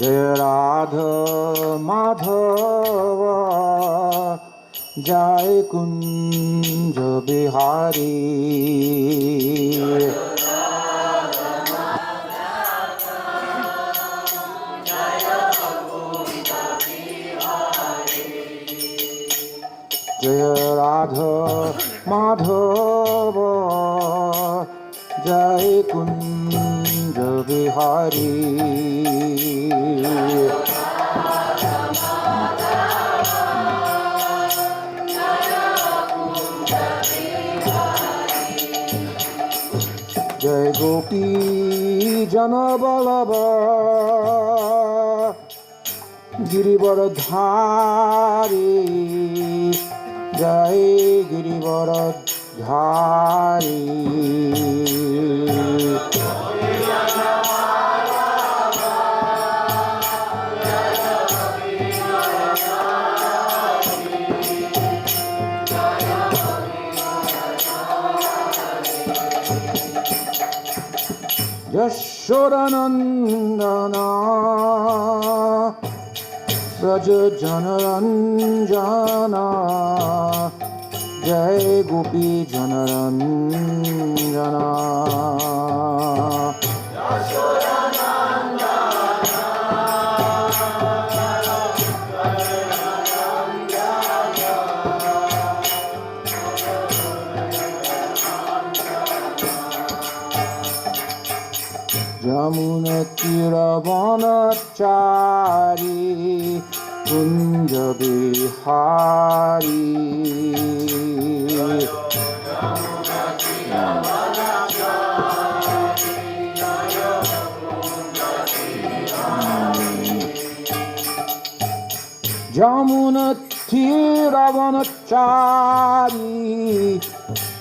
जय राधा माधव जय कुंज बिहारी जय राधा माधव जय कुंज बिहारी जय गोपी जन बल्लभ गिरिवरधारी जय गिरिवरधारी यशोदानंदना ब्रज जनरंजना जय गोपी जनरंजना यमुना तीरवनचारी कुंज बिहारी यमुना तीरवनचारी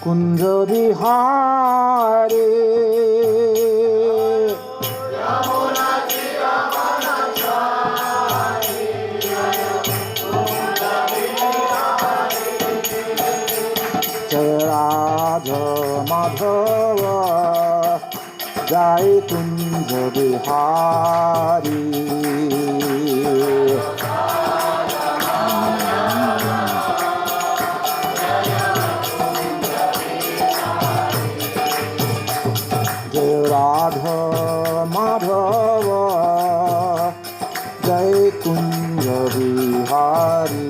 कुंज बिहारी जय राधा माधव जय कुंज बिहारी जय राधा माधव जय कुंज बिहारी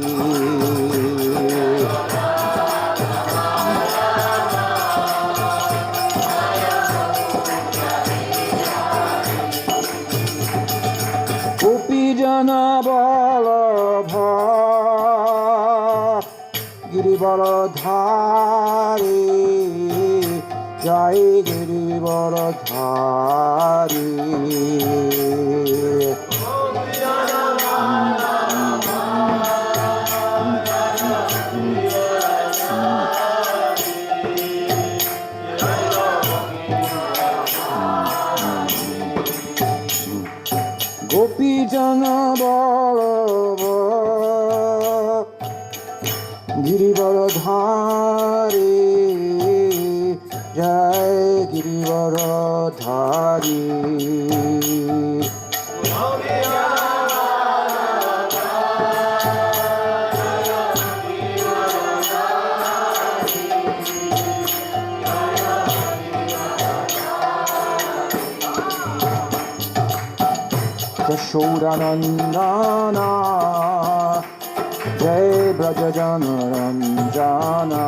जन बल्लभ गिरिवरधारी जय गिरिवरधारी गोपी जन बल्लभ गिरिवरधारी जय गिरिवरधारी यशोदानंदना जय ब्रज जनरंजना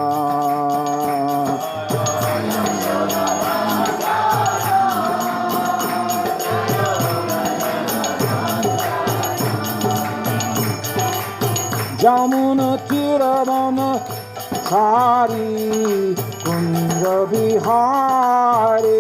यमुना तीरवनचारी कुंज बिहारी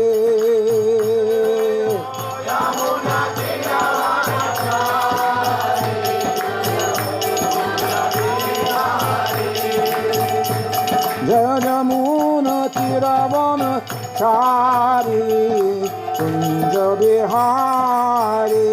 जय यमुना तीरवनचारी कुंज बिहारी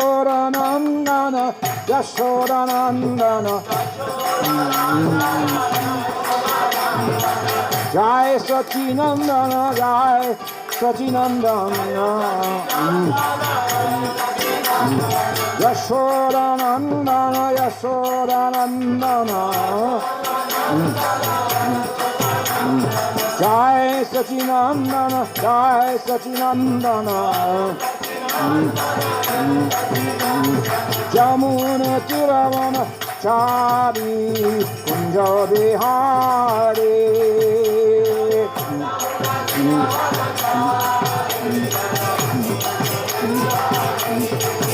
Yashodanandan Yashodanandana. Jai Sachinandana, Jai Sachinandana. Yashodanandana, Yashodanandana. Jai Sachinandana, Jai Sachinandana. Jamuna Tiravana Chari Kunja Bihari.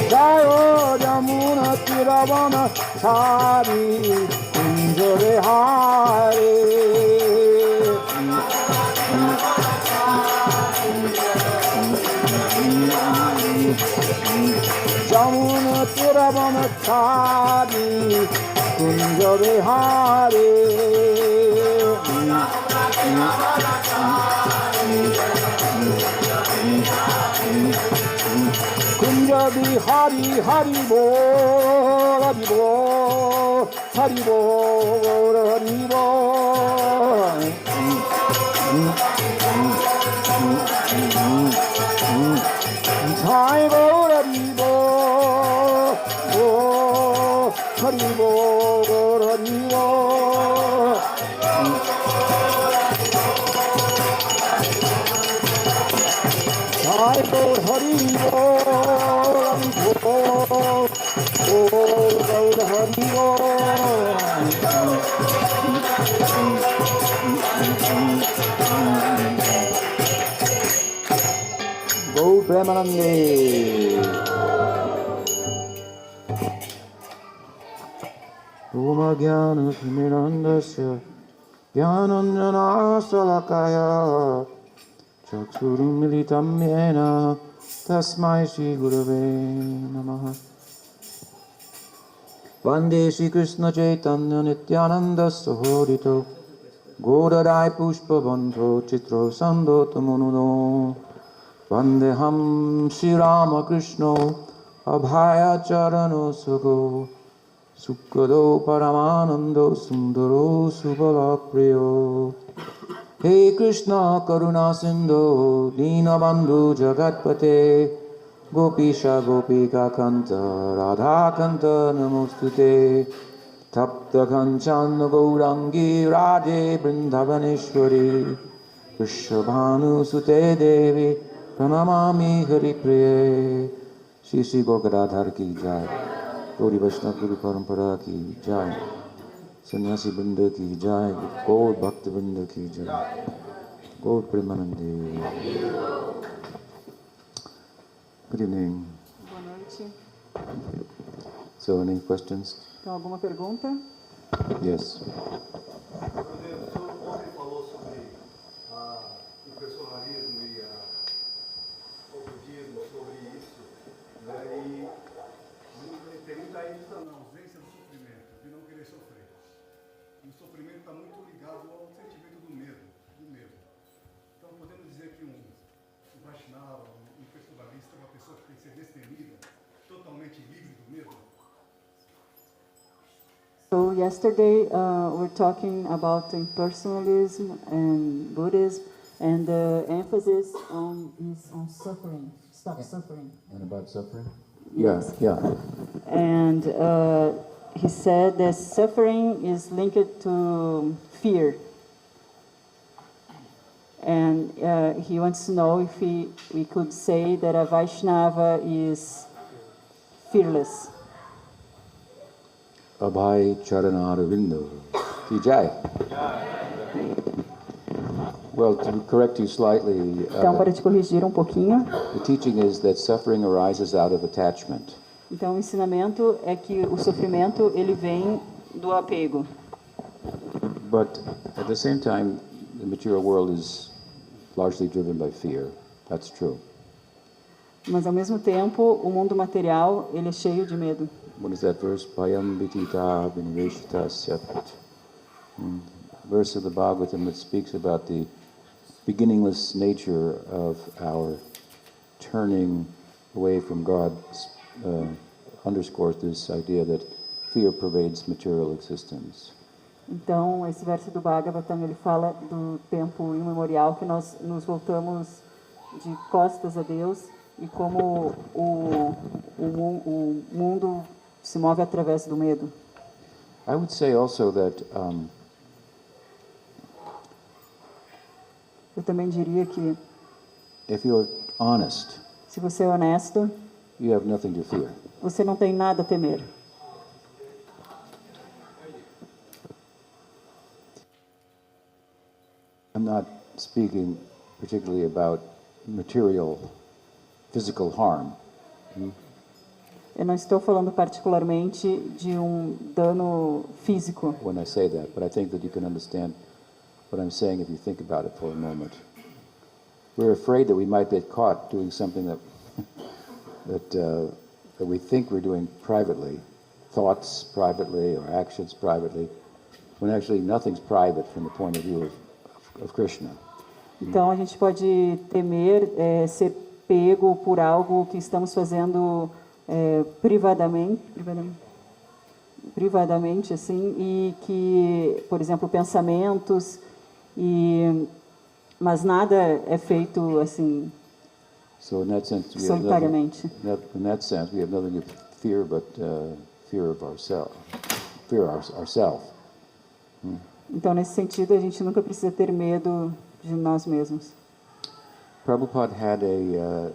Jayo Jamuna Tiravana Chari Kunja Bihari. Jamuna Tiravana Chari Kunja Bihari. Kunja Bihari Hari Bol, Hari Bol, Hari Bol, Hari Bol. Hari Bol, Hari Bol, Hari Bol, Hari Bol. Hari Bol, Hari Bol, Hari Bol. Go Premanande. Oma Jnana Timirandasya Jnananjana Salakaya Chaksurum Militam Yena Tasmai Shri Gurave Namaha. Vande Shri Krishna Chaitanya Nityananda Sahodito Godadai Pushpa Bandho Chitro Sando Tamununo Vandeham Shri Rama Krishna Abhaya Charano Sukho Sukkado Paramanando Sundaro Subala Priyo. He Krishna Karuna Sindhu Dinabandhu Jagatpate Gopisha Gopika Kanta Radha Kanta Namostute Tapta Kanchan Gaurangi Radhe Vrindavaneshwari Vrishabhanu Sute Devi Pranamami Hari Priye. Shri Shri Gogadadhar Ki Jai. Gauri Vaishnava Guru Parampara Ki Jai. Sannyasi Vrinda Ki Jai. Gaur Bhakta Vrinda Ki Jai. Gaur Premanande. Good evening. Boa noite. So, any questions? Tem alguma pergunta? Yes. O senhor ontem falou sobre o personalismo e o budismo, sobre isso, né? E tem muita gente na ausência do sofrimento, de não querer sofrer. E o sofrimento está muito ligado ao sentimento do medo, Então podemos dizer que um Vaishnava, um festivalista, é uma pessoa que tem que ser destemida, totalmente livre do medo. So yesterday we're talking about impersonalism and Buddhism, and the emphasis is on suffering. Stop suffering. And about suffering? Yes. Yeah. And he said that suffering is linked to fear. And he wants to know if we could say that a Vaishnava is fearless. Abhay Charanaravindo Ki Jai. Well, to correct you slightly, Então, para te corrigir um pouquinho, the teaching is that suffering arises out of attachment. então o ensinamento é que o sofrimento ele vem do apego. But at the same time, the material world is largely driven by fear. That's true. Mas ao mesmo tempo, o mundo material ele é cheio de medo. What is that verse? Bhayam vitita viniveshita syat. Verse of the Bhagavatam that speaks about the beginningless nature of our turning away from God's underscores this idea that fear pervades material existence. Então, esse verso do Bhagavatam, ele fala do tempo imemorial que nós nos voltamos de costas a Deus e como o mundo se move através do medo. I would say also that Eu também diria que, if you're honest, se você é honesto, you have nothing to fear. você não tem nada a temer. I'm not speaking particularly about material, physical harm. Eu não estou falando particularmente de dano físico, When I say that, but I think that you can understand what I'm saying if you think about it for a moment. We're afraid that we might get caught doing something that that we think we're doing privately, thoughts privately or actions privately, when actually nothing's private from the point of view of Krishna. Então a gente pode temer ser pego por algo que estamos fazendo privadamente assim, e que, por exemplo, pensamentos mas nada é feito assim So in that sense, solitariamente. in that sense, we have nothing to fear but fear of ourselves, fear ourselves. Então, nesse sentido, a gente nunca precisa ter medo de nós mesmos. Prabhupada had a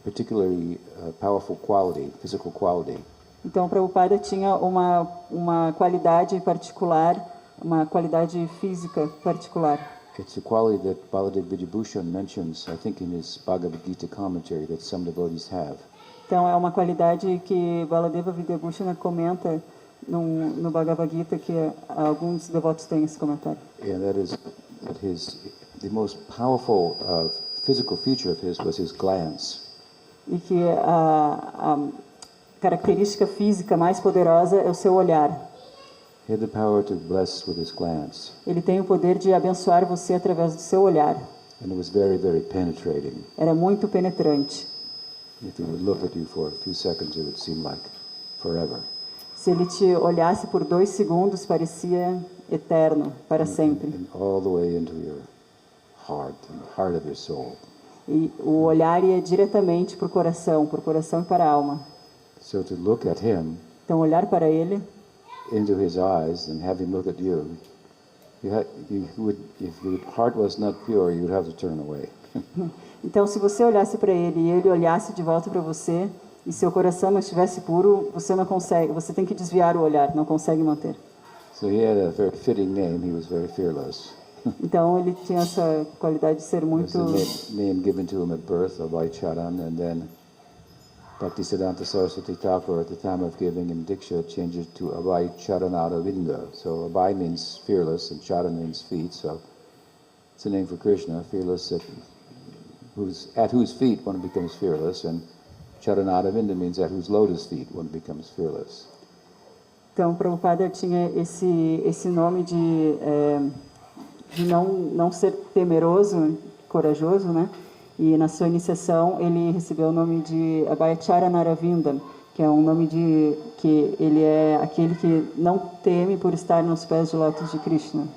particularly powerful quality, physical quality. Então, Prabhupada tinha uma qualidade particular, uma qualidade física particular. It's a quality that Baladev Vidyabhushan mentions, I think, in his Bhagavad Gita commentary that some devotees have. Então, é uma qualidade que Baladeva Vidyabhushan comenta no Bhagavad Gita, que alguns devotos têm esse comentário. And that is that the most powerful physical feature of his was his glance. E que a característica física mais poderosa é o seu olhar. He had the power to bless with his glance. Ele tem o poder de abençoar você através do seu olhar. And it was very, very penetrating. Era muito penetrante. If he would look at you for a few seconds, it would seem like forever. Se ele te olhasse por 2 segundos, parecia eterno, para sempre. And all the way into your heart, and the heart of your soul. E o olhar ia diretamente para o coração e para a alma. So to look at him, Então, olhar para ele, into his eyes, and have him look at you, if your heart was not pure, you would have to turn away. então, se você olhasse para ele e ele olhasse de volta para você, e seu coração não estivesse puro, você não consegue, você tem que desviar o olhar, não consegue manter. So he had a very fitting name. He was very fearless. Então, ele tinha essa qualidade de ser It was muito... the name given to him at birth, Abhay Charan, and then Bhaktisiddhanta Saraswati Thakur, at the time of giving him Diksha, changed it to Abhay Charanaravinda. So Abhay means fearless, and Charan means feet, so it's a name for Krishna, fearless, at whose feet one becomes fearless, and Charanaravinda means at whose lotus feet one becomes fearless. Então, Prabhupada tinha esse nome de não ser temeroso, corajoso, né? E na sua iniciação ele recebeu o nome de Abhayachara Naravinda, que é um nome que ele é aquele que não teme por estar nos pés de lótus de Krishna.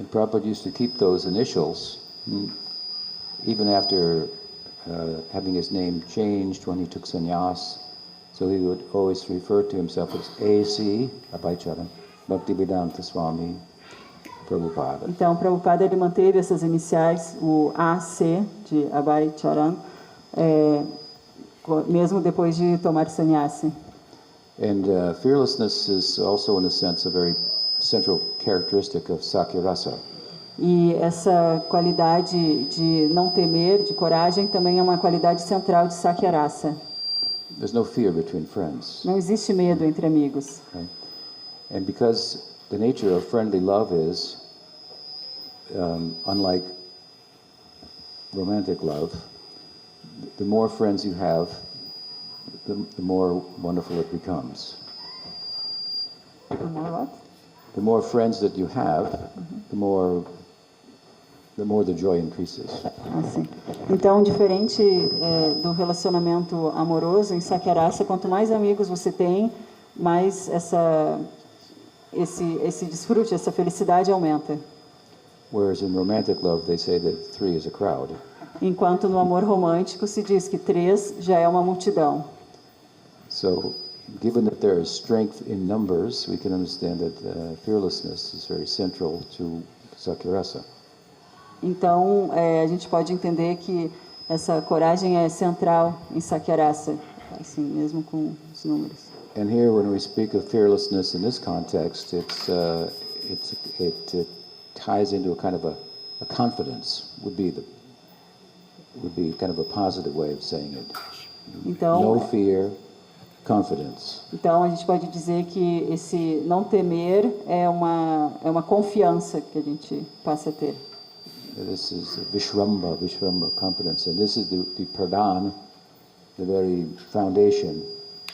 And Prabhupada used to keep those initials, even after having his name changed when he took sannyas. So he would always refer to himself as A.C. Abhayachara, Bhaktivedanta Swami Prabhupada. Então, Prabhupada ele manteve essas iniciais, o A.C. de Abhay Charan, mesmo depois de tomar sannyasi. And fearlessness is also, in a sense, a very central characteristic of Sakyarasa. E essa qualidade de não temer, de coragem, também é uma qualidade central de Sakyarasa. There's no fear between friends. Não existe medo entre amigos. Okay? And because the nature of friendly love is, unlike romantic love, the more friends you have, the more wonderful it becomes. The more friends that you have, the more the more the joy increases. Assim. Então, diferente do relacionamento amoroso, em Sakyarasa, quanto mais amigos você tem, mais esse desfrute, essa felicidade aumenta. Whereas in romantic love, they say that 3 is a crowd. Enquanto no amor romântico se diz que 3 já é uma multidão. So, given that there is strength in numbers, we can understand that fearlessness is very central to Sakyarasa. Então, a gente pode entender que essa coragem é central em Sakyarasa, assim, mesmo com os números. And here, when we speak of fearlessness in this context, it ties into a kind of a confidence would be kind of a positive way of saying it. Então, No fear, confidence. Então, a gente pode dizer que esse não temer é uma confiança que a gente passa a ter. This is Vishramba confidence, and this is the pradhan, the very foundation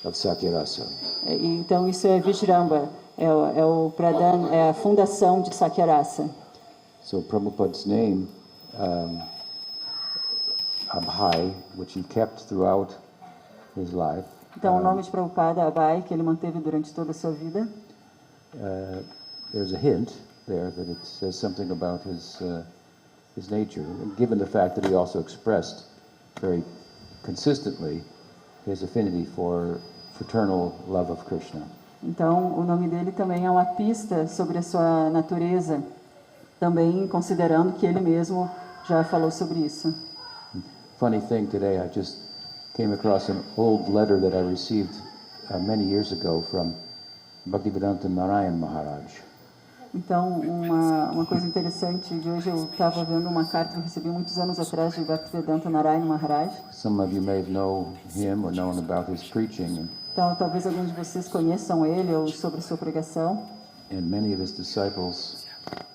of Sakyarasa. Então, isso é Vishramba, é o pradhan, é a fundação de Sakyarasa. So Prabhupada's name, Abhay, which he kept throughout his life, Então, o nome de Prabhupada, Abhay, que ele manteve durante toda a sua vida, there's a hint there that it says something about his nature, given the fact that he also expressed very consistently his affinity for fraternal love of Krishna. Então, o nome dele também é uma pista sobre a sua natureza, também considerando que ele mesmo já falou sobre isso. Funny thing, today I just came across an old letter that I received many years ago from Bhaktivedanta Narayan Maharaj. Então, uma coisa interessante de hoje, eu estava vendo uma carta que eu recebi muitos anos atrás de Bhaktivedanta Narayana Maharaj. Some of you may know him or known about his preaching, Então, talvez alguns de vocês conheçam ele ou sobre sua pregação. and many of his disciples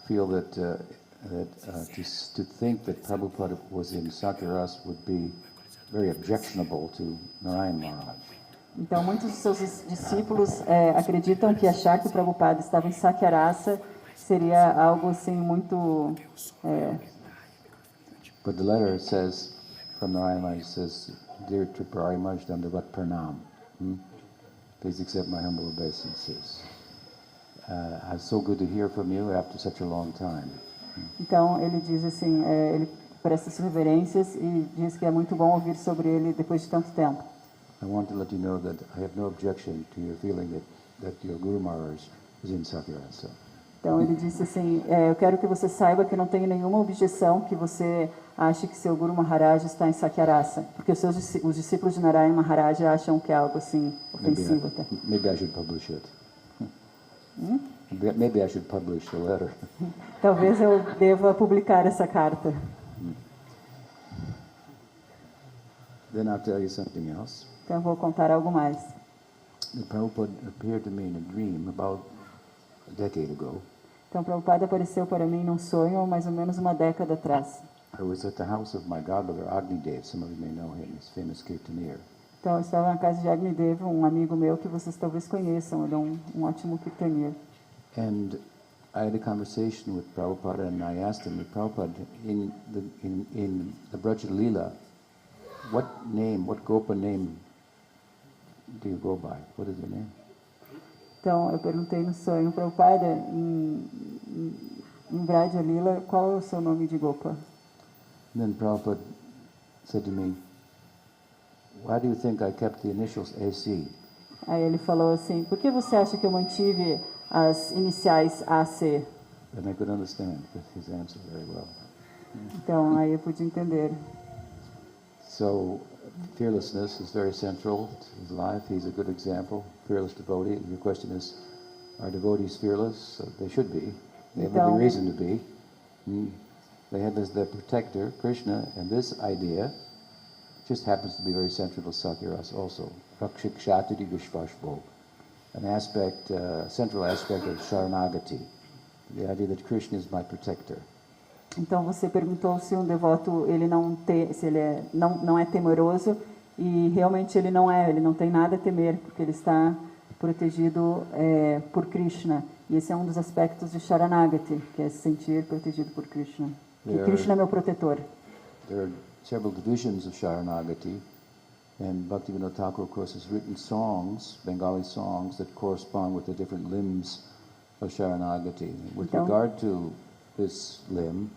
feel that to think that Prabhupada was in Sakyarasa would be very objectionable to Narayan Maharaj. Então, muitos dos seus discípulos acreditam que achar que o Prabhupada estava em Sakyarasa seria algo assim muito... But the letter says, from Narayan Maharaj, says, "Dear Tripurari Maharaj, Dandavat Pranam. Please accept my humble obeisances. It's so good to hear from you after such a long time." Então, ele diz assim, ele presta suas reverências e diz que é muito bom ouvir sobre ele depois de tanto tempo. I want to let you know that I have no objection to your feeling that your Guru Maharaj is in Sakyarasa. Então, ele disse assim, eu quero que você saiba que não tenho nenhuma objeção que você ache que seu Guru Maharaj está em Sakyarasa, porque os discípulos de Narayana Maharaj acham que é algo assim ofensivo até. Maybe I should publish it. Maybe I should publish the letter. Talvez eu deva publicar essa carta. Then I'll tell you something else. Então, eu vou contar algo mais. The Prabhupada appeared to me in a dream about a decade ago. Então, Prabhupada apareceu para mim num sonho há mais ou menos uma década atrás. I was at the house of my godbrother Agnidev. Some of you may know him. He's a famous Kirtanier. Então, eu estava na casa de Agnidev, um amigo meu que vocês talvez conheçam. Ele é um ótimo kirtanier. And I had a conversation with Prabhupada, and I asked him, Prabhupada, in the Braja Leela, what Gopa name do you go by? What is your name? Então, eu perguntei no sonho, Prabhupada, em Braja Lila, qual é o seu nome de Gopa? And then Prabhupada said to me, why do you think I kept the initials AC? Aí ele falou assim, por que você acha que eu mantive as iniciais AC? And I could understand his answer very well. Então, aí eu pude entender. So, fearlessness is very central to his life. He's a good example, fearless devotee. Your question is, are devotees fearless? They should be. They have every reason to be. They have their protector, Krishna, and this idea just happens to be very central to Sakyarasa also. Rakshik Shatiri Vishvashvo, an aspect, central aspect of Sharanagati, the idea that Krishna is my protector. Então você perguntou se um devoto ele não é temeroso, e realmente ele não tem nada a temer, porque ele está protegido por Krishna. E esse é um dos aspectos de Sharanagati, que é se sentir protegido por Krishna. que There- Krishna é meu protetor. There are several divisions of Sharanagati, and Bhaktivinoda Thakur, of course, has written songs, Bengali songs, that correspond with the different limbs of Sharanagati. With Então- regard to this limb,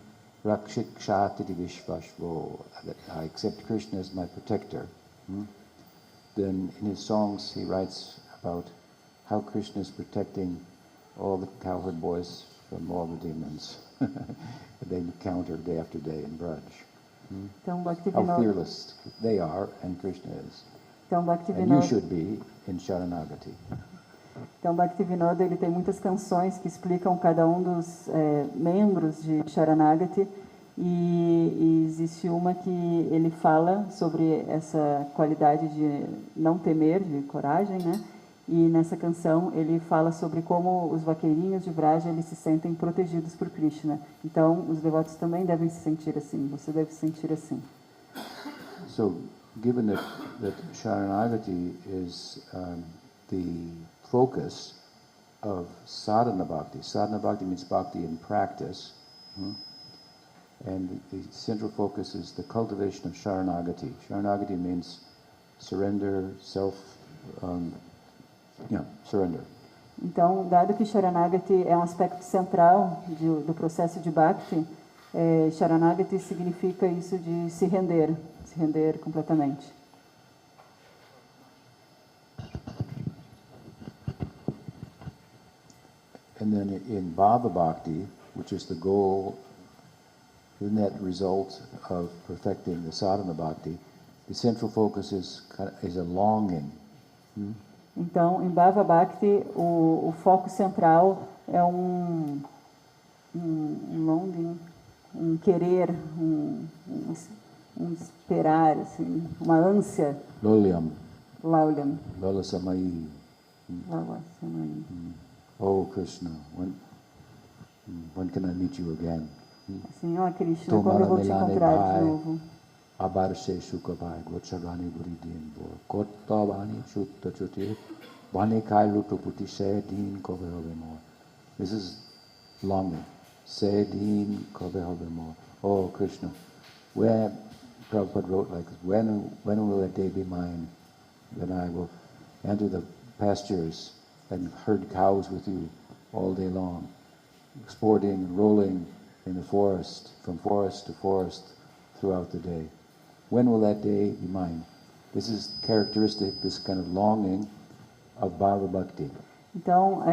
Rakshik Shatiti Vishvashvo, that I accept Krishna as my protector. Then in his songs he writes about how Krishna is protecting all the cowherd boys from all the demons that they encounter day after day in Braj. Então, How Bhaktivinoda, fearless they are and Krishna is. então, And you Bhaktivinoda, should be in Sharanagati. então, Bhaktivinoda, ele tem muitas canções que explicam cada um dos membros de Sharanagati, e existe uma que ele fala sobre essa qualidade de não temer, de coragem, né? E nessa canção ele fala sobre como os vaqueirinhos de Vraja eles se sentem protegidos por Krishna. Então, os devotos também devem se sentir assim. Você deve se sentir assim. So, given that Sharanagati is the focus of sadhana bhakti means bhakti in practice, and the central focus is the cultivation of Sharanagati. Sharanagati means surrender, surrender. Então, dado que Sharanagati é um aspecto central do processo de Bhakti, Sharanagati significa isso de se render completamente. And then in Bhava Bhakti, which is the goal, the net result of perfecting the sadhana bhakti, the central focus is a longing. Então, em Bhava Bhakti, o foco central é um longing, um querer, um esperar, assim, uma ânsia. Lolyam, Laulyam. Lolasamai. Lalasamai. Oh Krishna, when can I meet you again? Assim, ó Krishna, quando eu vou te encontrar de novo? Abarse Shukabai, Gotchagani Buridin, Kottavani Shutta Chuti, Vanikai Lutuputi, Sedin Kovehovemor. This is longing. Sedin Kovehovemor. Oh Krishna, where Prabhupada wrote like this, when will that day be mine? Then I will enter the pastures and herd cows with you all day long, sporting and rolling in the forest, from forest to forest throughout the day. When will that day be mine? This is characteristic, this kind of longing of Bhava Bhakti. Então,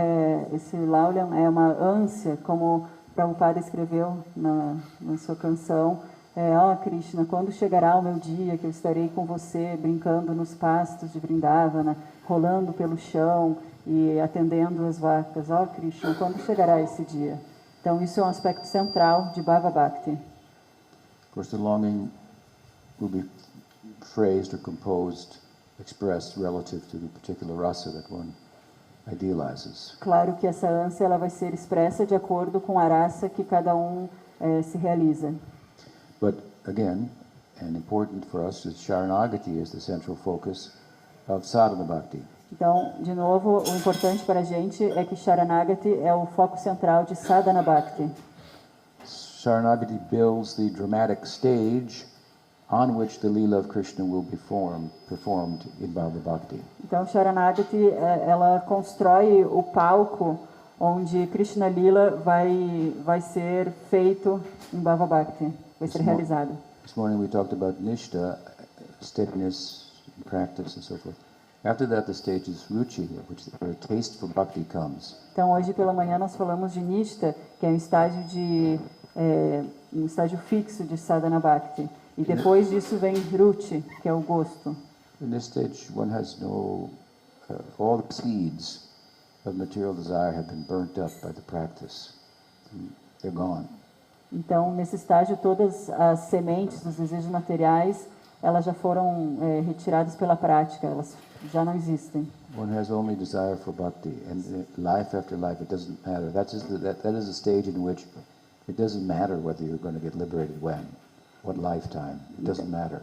esse Laulyam é uma ânsia, como Prabhupada escreveu na sua canção, ó Krishna, quando chegará o meu dia que eu estarei com você brincando nos pastos de Vrindavana, rolando pelo chão e atendendo as vacas, ó Krishna, quando chegará esse dia? Então, isso é um aspecto central de Bhava Bhakti. Of course, the longing will be phrased or composed, expressed relative to the particular rasa that one idealizes. Claro que essa ânsia ela vai ser expressa de acordo com a raça que cada um se realiza. But again, and important for us, is Sharanagati is the central focus of sadhana bhakti. Então, de novo, o importante para a gente é que Sharanagati é o foco central de Sadhana Bhakti. Sharanagati builds the dramatic stage on which the Leela of Krishna will be performed in Bhava Bhakti. Então, Sharanagati, ela constrói o palco onde Krishna Lila vai ser feito em Bhava Bhakti, vai ser realizado. This morning we talked about Nishta, steadiness, practice, and so forth. After that, the stage is Ruchi, where a taste for Bhakti comes. Então, hoje pela manhã nós falamos de Nishta, que é um estágio fixo de Sadhana Bhakti. E depois disso vem Ruchi, que é o gosto. In this stage, one has all the seeds of material desire have been burnt up by the practice. They're gone. Então, nesse estágio, todas as sementes dos desejos materiais, elas já foram retiradas pela prática, elas já não existem. One has only desire for bhakti, and life after life, it doesn't matter. That is the stage in which it doesn't matter whether you're going to get liberated when, what lifetime. It doesn't matter.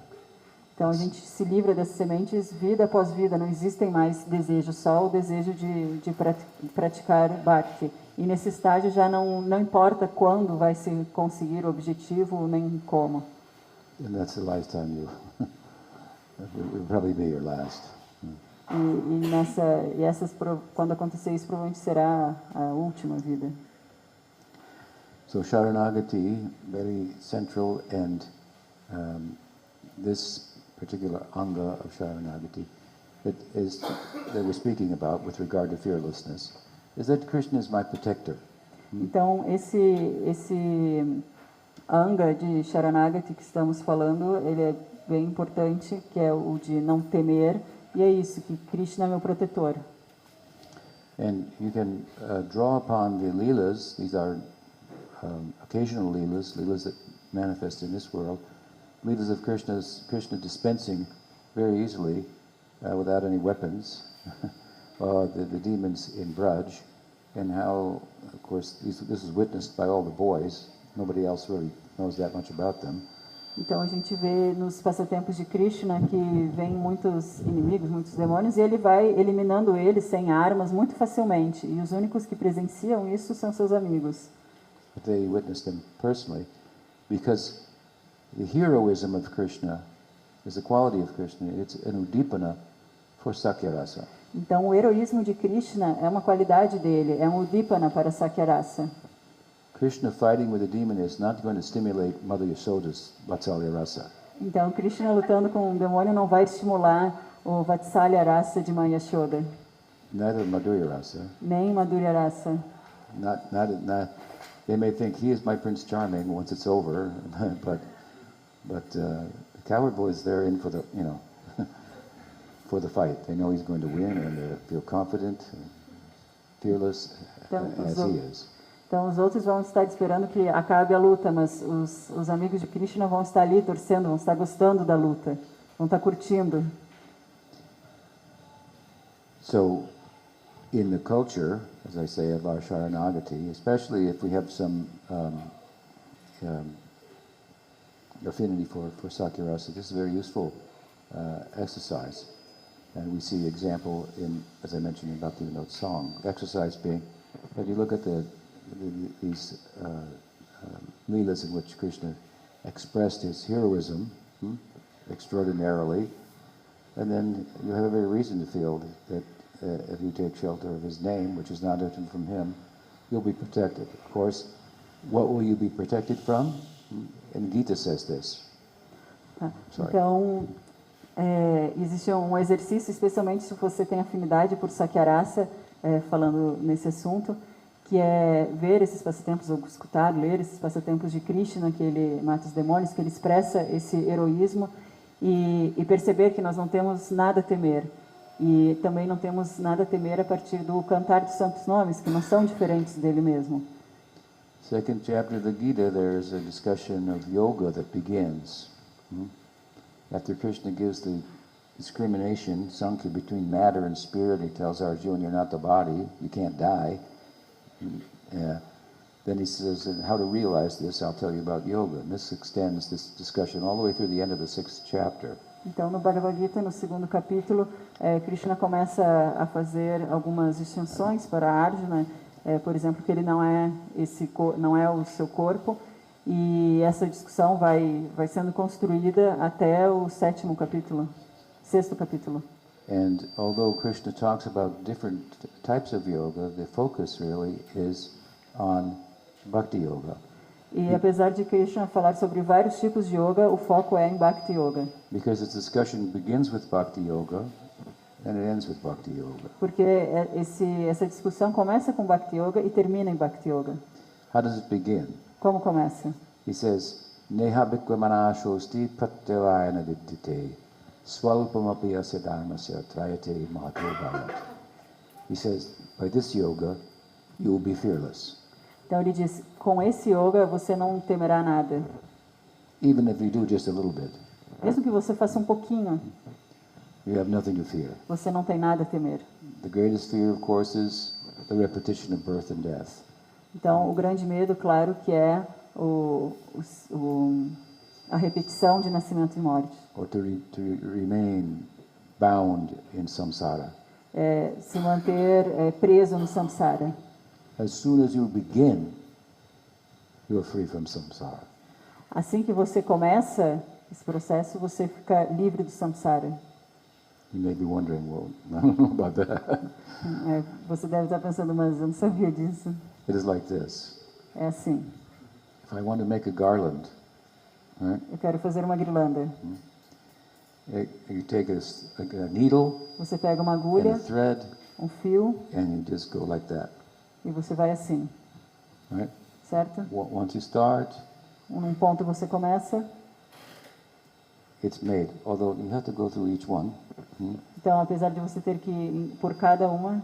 Então a gente se livra dessas sementes vida após vida, não existem mais desejos, só o desejo de praticar bhakti. E nesse estágio já não importa quando vai se conseguir o objetivo, nem como. And that's the lifetime you it will probably be your last. Quando acontecer isso, provavelmente será a última vida. So Sharanagati, very central, and this particular anga of Sharanagati that we're speaking about with regard to fearlessness is that Krishna is my protector. Então, esse anga de Sharanagati que estamos falando, ele é bem importante, que é o de não temer, e é isso, que Krishna é meu protetor. And you can draw upon the leelas, these are occasional leelas that manifest in this world, leelas of Krishna dispensing very easily without any weapons, the demons in Braj, and how, of course, this is witnessed by all the boys. Nobody else really knows that much about them. Então a gente vê nos passatempos de Krishna que vem muitos inimigos, muitos demônios, e ele vai eliminando eles sem armas muito facilmente. E os únicos que presenciam isso são seus amigos. But they witness them personally, because the heroism of Krishna is the quality of Krishna. It's an udipana for Sakyarasa. Então o heroísmo de Krishna é uma qualidade dele, é um udipana para Sakyarasa. Krishna fighting with a demon is not going to stimulate Mother Yashoda's Vatsalya Rasa. Então Krishna lutando com um demônio não vai estimular o Vatsalya Rasa de Mãe Yashoda. Neither Madhurya Rasa. Nem Madhurya Rasa. Not. They may think he is my Prince Charming once it's over, but the coward boys, they're in for the for the fight. They know he's going to win, and they feel confident, and fearless as he is. Então os outros vão estar esperando que acabe a luta, mas os amigos de Krishna vão estar ali torcendo, vão estar gostando da luta, vão estar curtindo. So, in the culture, as I say, of our Sharanagati, especially if we have some affinity for Sakyarasa, this is a very useful exercise. And we see example in, as I mentioned, in Bhaktivinoda song. Exercise being, if you look at these leelas in which Krishna expressed his heroism extraordinarily, and then you have every reason to feel that if you take shelter of his name, which is not different from him, you'll be protected. Of course, what will you be protected from? And Gita says this. Então, existe um exercício, especialmente se você tem afinidade por Sakyarasa, falando nesse assunto, que é ver esses passatempos, ou escutar, ler esses passatempos de Krishna, que ele mata os demônios, que ele expressa esse heroísmo, e perceber que nós não temos nada a temer. E também não temos nada a temer a partir do cantar dos santos nomes, que não são diferentes dele mesmo. Second chapter of the Gita, there's a discussion of yoga that begins. After Krishna gives the discrimination, Sankhya, between matter and spirit, he tells Arjuna, you're not the body, you can't die. Then he says, how to realize this, I'll tell you about yoga. And this extends this discussion all the way through the end of the 6th chapter. Então, no Bhagavad Gita, no 2º capítulo, Krishna começa a fazer algumas distinções para Arjuna, por exemplo, que ele não é o seu corpo, e essa discussão vai sendo construída até o 7º capítulo, 6º capítulo. And although Krishna talks about different types of yoga, the focus really is on Bhakti Yoga. E apesar de Krishna falar sobre vários tipos de yoga, o foco é em Bhakti Yoga. Because its discussion begins with Bhakti Yoga and it ends with Bhakti Yoga. Porque essa discussão começa com Bhakti Yoga e termina em Bhakti Yoga. How does it begin? Como começa? He says, Neha bhikvamana shosti pratyavayana vidyate swalpamapi asya dharmasya trayate mahato bhavat. He says, by this yoga, you will be fearless. Então ele diz, com esse yoga você não temerá nada. Even if you do just a little bit, Mesmo que você faça um pouquinho, you have nothing to fear. você não tem nada a temer. The greatest fear, of course, is the repetition of birth and death. Então o grande medo, claro, que é a repetição de nascimento e morte, or to remain bound in samsara. Se manter preso no samsara. As soon as you begin, you're free from samsara. Assim que você começa esse processo, você fica livre do samsara. You may be wondering, well, I don't know about that. Você deve estar pensando, mas eu não sabia disso. It is like this. É assim, If I want to make a garland, right, eu quero fazer uma guirlanda. you take a needle Você pega uma and agulha, a thread, um fio, and you just go like that, e você vai assim, right? certo? Once you start, Num ponto você começa, it's made. Although you have to go through each one. então apesar de você ter que ir por cada uma,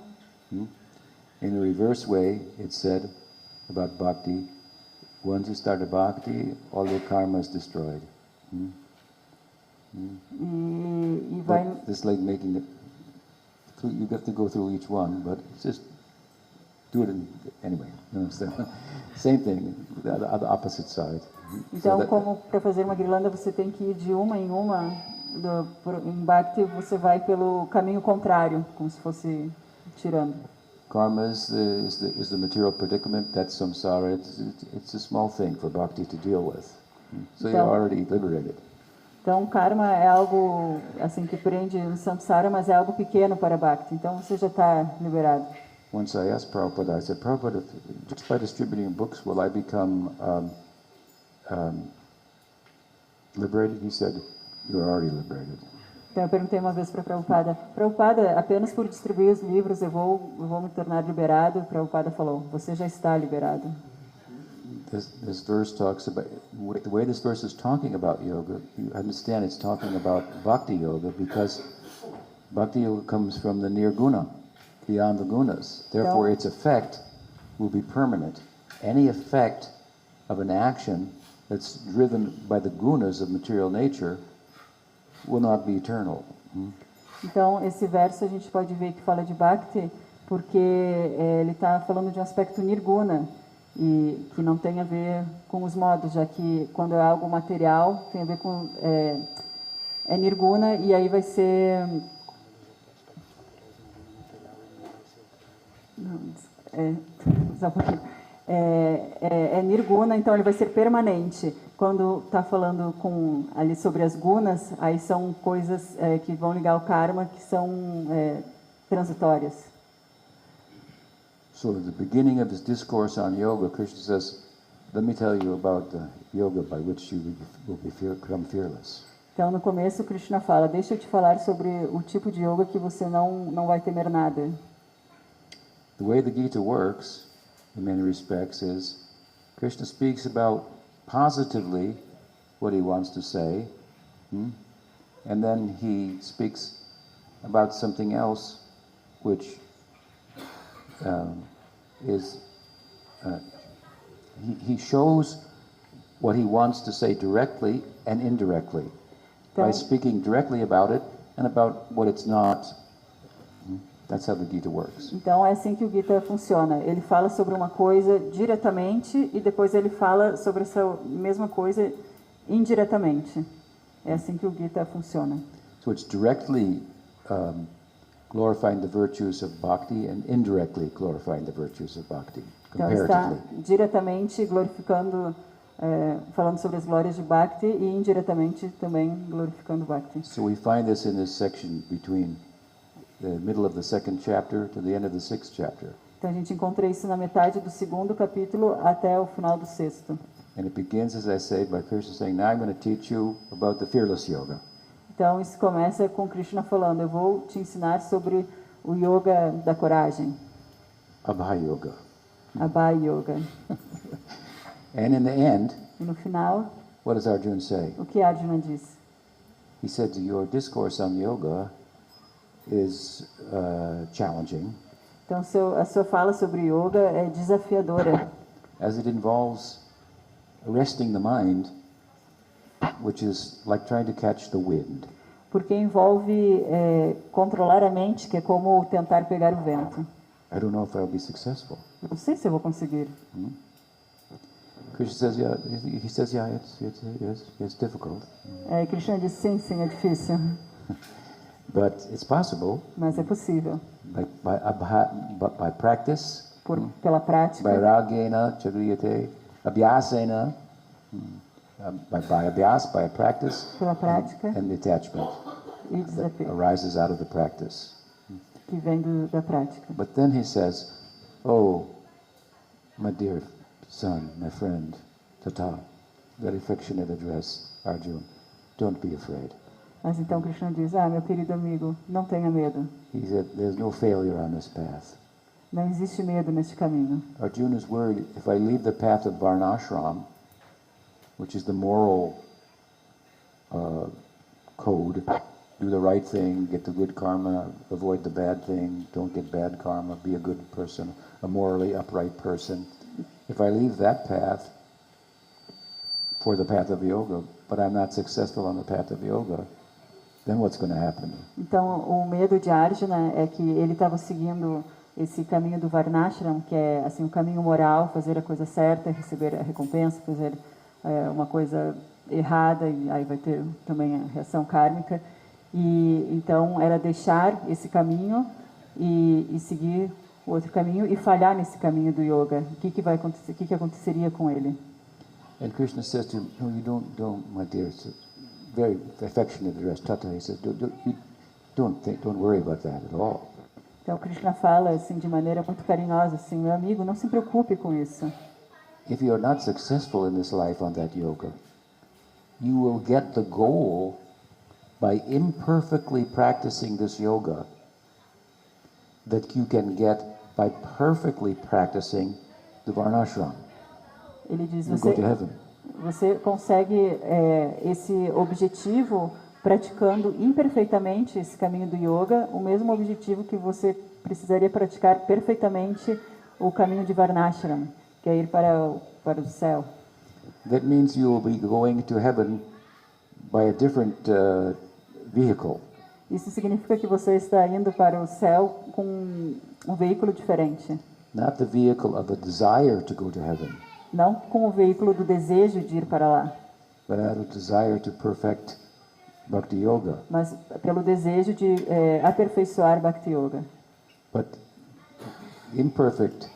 In the reverse way, it's said about bhakti, once you start a bhakti, all your karma is destroyed. e vai... But this like making it, you have to go through each one, but it's just do it anyway. You understand? Same thing, the opposite side. Então, como para fazer uma guirlanda você tem que ir de uma em uma, em Bhakti você vai pelo caminho contrário, como se fosse tirando. Karma is the material predicament. That's samsara. It's a small thing for bhakti to deal with. So you're already liberated. Então, karma é algo assim que prende no samsara, mas é algo pequeno para Bhakti. Então, você já está liberado. Once I asked Prabhupada, I said, Prabhupada, just by distributing books, will I become liberated? He said, you're already liberated. Então, eu perguntei uma vez para Prabhupada, Prabhupada, apenas por distribuir os livros eu vou me tornar liberado? Prabhupada falou, você já está liberado. This verse talks about, the way this verse is talking about yoga, you understand it's talking about bhakti yoga because bhakti yoga comes from the nirguna, beyond the gunas. Therefore, its effect will be permanent. Any effect of an action that's driven by the gunas of material nature will not be eternal. Então, esse verso a gente pode ver que fala de Bhakti porque ele está falando de um aspecto nirguna e que não tem a ver com os modos, já que quando é algo material tem a ver com é nirguna e aí vai ser só um pouquinho. É nirguna, então ele vai ser permanente. Quando está falando ali sobre as gunas, aí são coisas que vão ligar ao karma, que são transitórias. So at the beginning of his discourse on yoga, Krishna says, let me tell you about the yoga by which you will become fearless. Então, no começo, Krishna fala, deixa eu te falar sobre o tipo de yoga que você não vai temer nada. The way the Gita works, in many respects, is Krishna speaks about positively what he wants to say, and then he speaks about something else which he shows what he wants to say directly and indirectly by speaking directly about it and about what it's not. That's how the Gita works. Então é assim que o Gita funciona. Ele fala sobre uma coisa diretamente e depois ele fala sobre essa mesma coisa indiretamente. É assim que o Gita funciona. So it's directly glorifying the virtues of bhakti and indirectly glorifying the virtues of bhakti, Então está comparatively. diretamente glorificando, falando sobre as glórias de Bhakti e indiretamente também glorificando Bhakti. So we find this in this section between the middle of the second chapter to the end of the sixth chapter. Então a gente encontra isso na metade do segundo capítulo até o final do sexto. And it begins, as I say, by Krishna saying, now I'm going to teach you about the fearless yoga. Então isso começa com Krishna falando, eu vou te ensinar sobre o yoga da coragem, Abhaya yoga. Abhaya Yoga. And in the end, E no final, what does Arjuna say? o que Arjuna diz? He said, your discourse on yoga is challenging, Então a sua fala sobre yoga é desafiadora, as it involves arresting the mind, which is like trying to catch the wind. porque envolve controlar a mente, que é como tentar pegar o vento. I don't know if I'll be successful. Eu não sei se eu vou conseguir. Krishna says, yeah. He says, yeah, it's difficult, Krishna diz, sim, é difícil, but it's possible mas é possível. by practice. Pela prática, Vairagena chagriyate abhyasena, by abhyas, by a practice, pela prática and detachment e that desapego, arises out of the practice. que vem da prática. But then he says, oh, my dear son, my friend, Tata, very affectionate address, Arjuna, don't be afraid. Mas então Krishna diz, meu querido amigo, não tenha medo. He said, there's no failure on this path. Não existe medo neste caminho. Arjuna's word, if I leave the path of Varnashram, which is the moral code, do the right thing, get the good karma, avoid the bad thing, don't get bad karma, be a good person, a morally upright person. If I leave that path for the path of yoga, but I'm not successful on the path of yoga, then what's going to happen? Então, o medo de Arjuna é que ele estava seguindo esse caminho do Varnashram, que é assim o caminho moral, fazer a coisa certa, receber a recompensa, fazer uma coisa errada, e aí vai ter também a reação kármica. E então era deixar esse caminho e seguir o outro caminho e falhar nesse caminho do yoga. O que vai acontecer? O que aconteceria com ele? And Krishna says to him, no, you don't, my dear, very affectionate address, Tata, he says, don't worry about that at all. Então Krishna fala assim de maneira muito carinhosa, assim, meu amigo, não se preocupe com isso. If you are not successful in this life on that yoga, you will get the goal by imperfectly practicing this yoga that you can get by perfectly practicing the Varnashram. Ele diz, You go to heaven. você consegue esse objetivo praticando imperfeitamente esse caminho do yoga, o mesmo objetivo que você precisaria praticar perfeitamente o caminho de Varnashram, que é ir para o céu. That means you will be going to heaven by a different vehicle. Isso significa que você está indo para o céu com um veículo diferente. Not the vehicle of a desire to go to heaven, Não com o veículo do desejo de ir para lá, but out of desire to perfect Bhakti Yoga. mas pelo desejo de aperfeiçoar Bhakti Yoga. But imperfect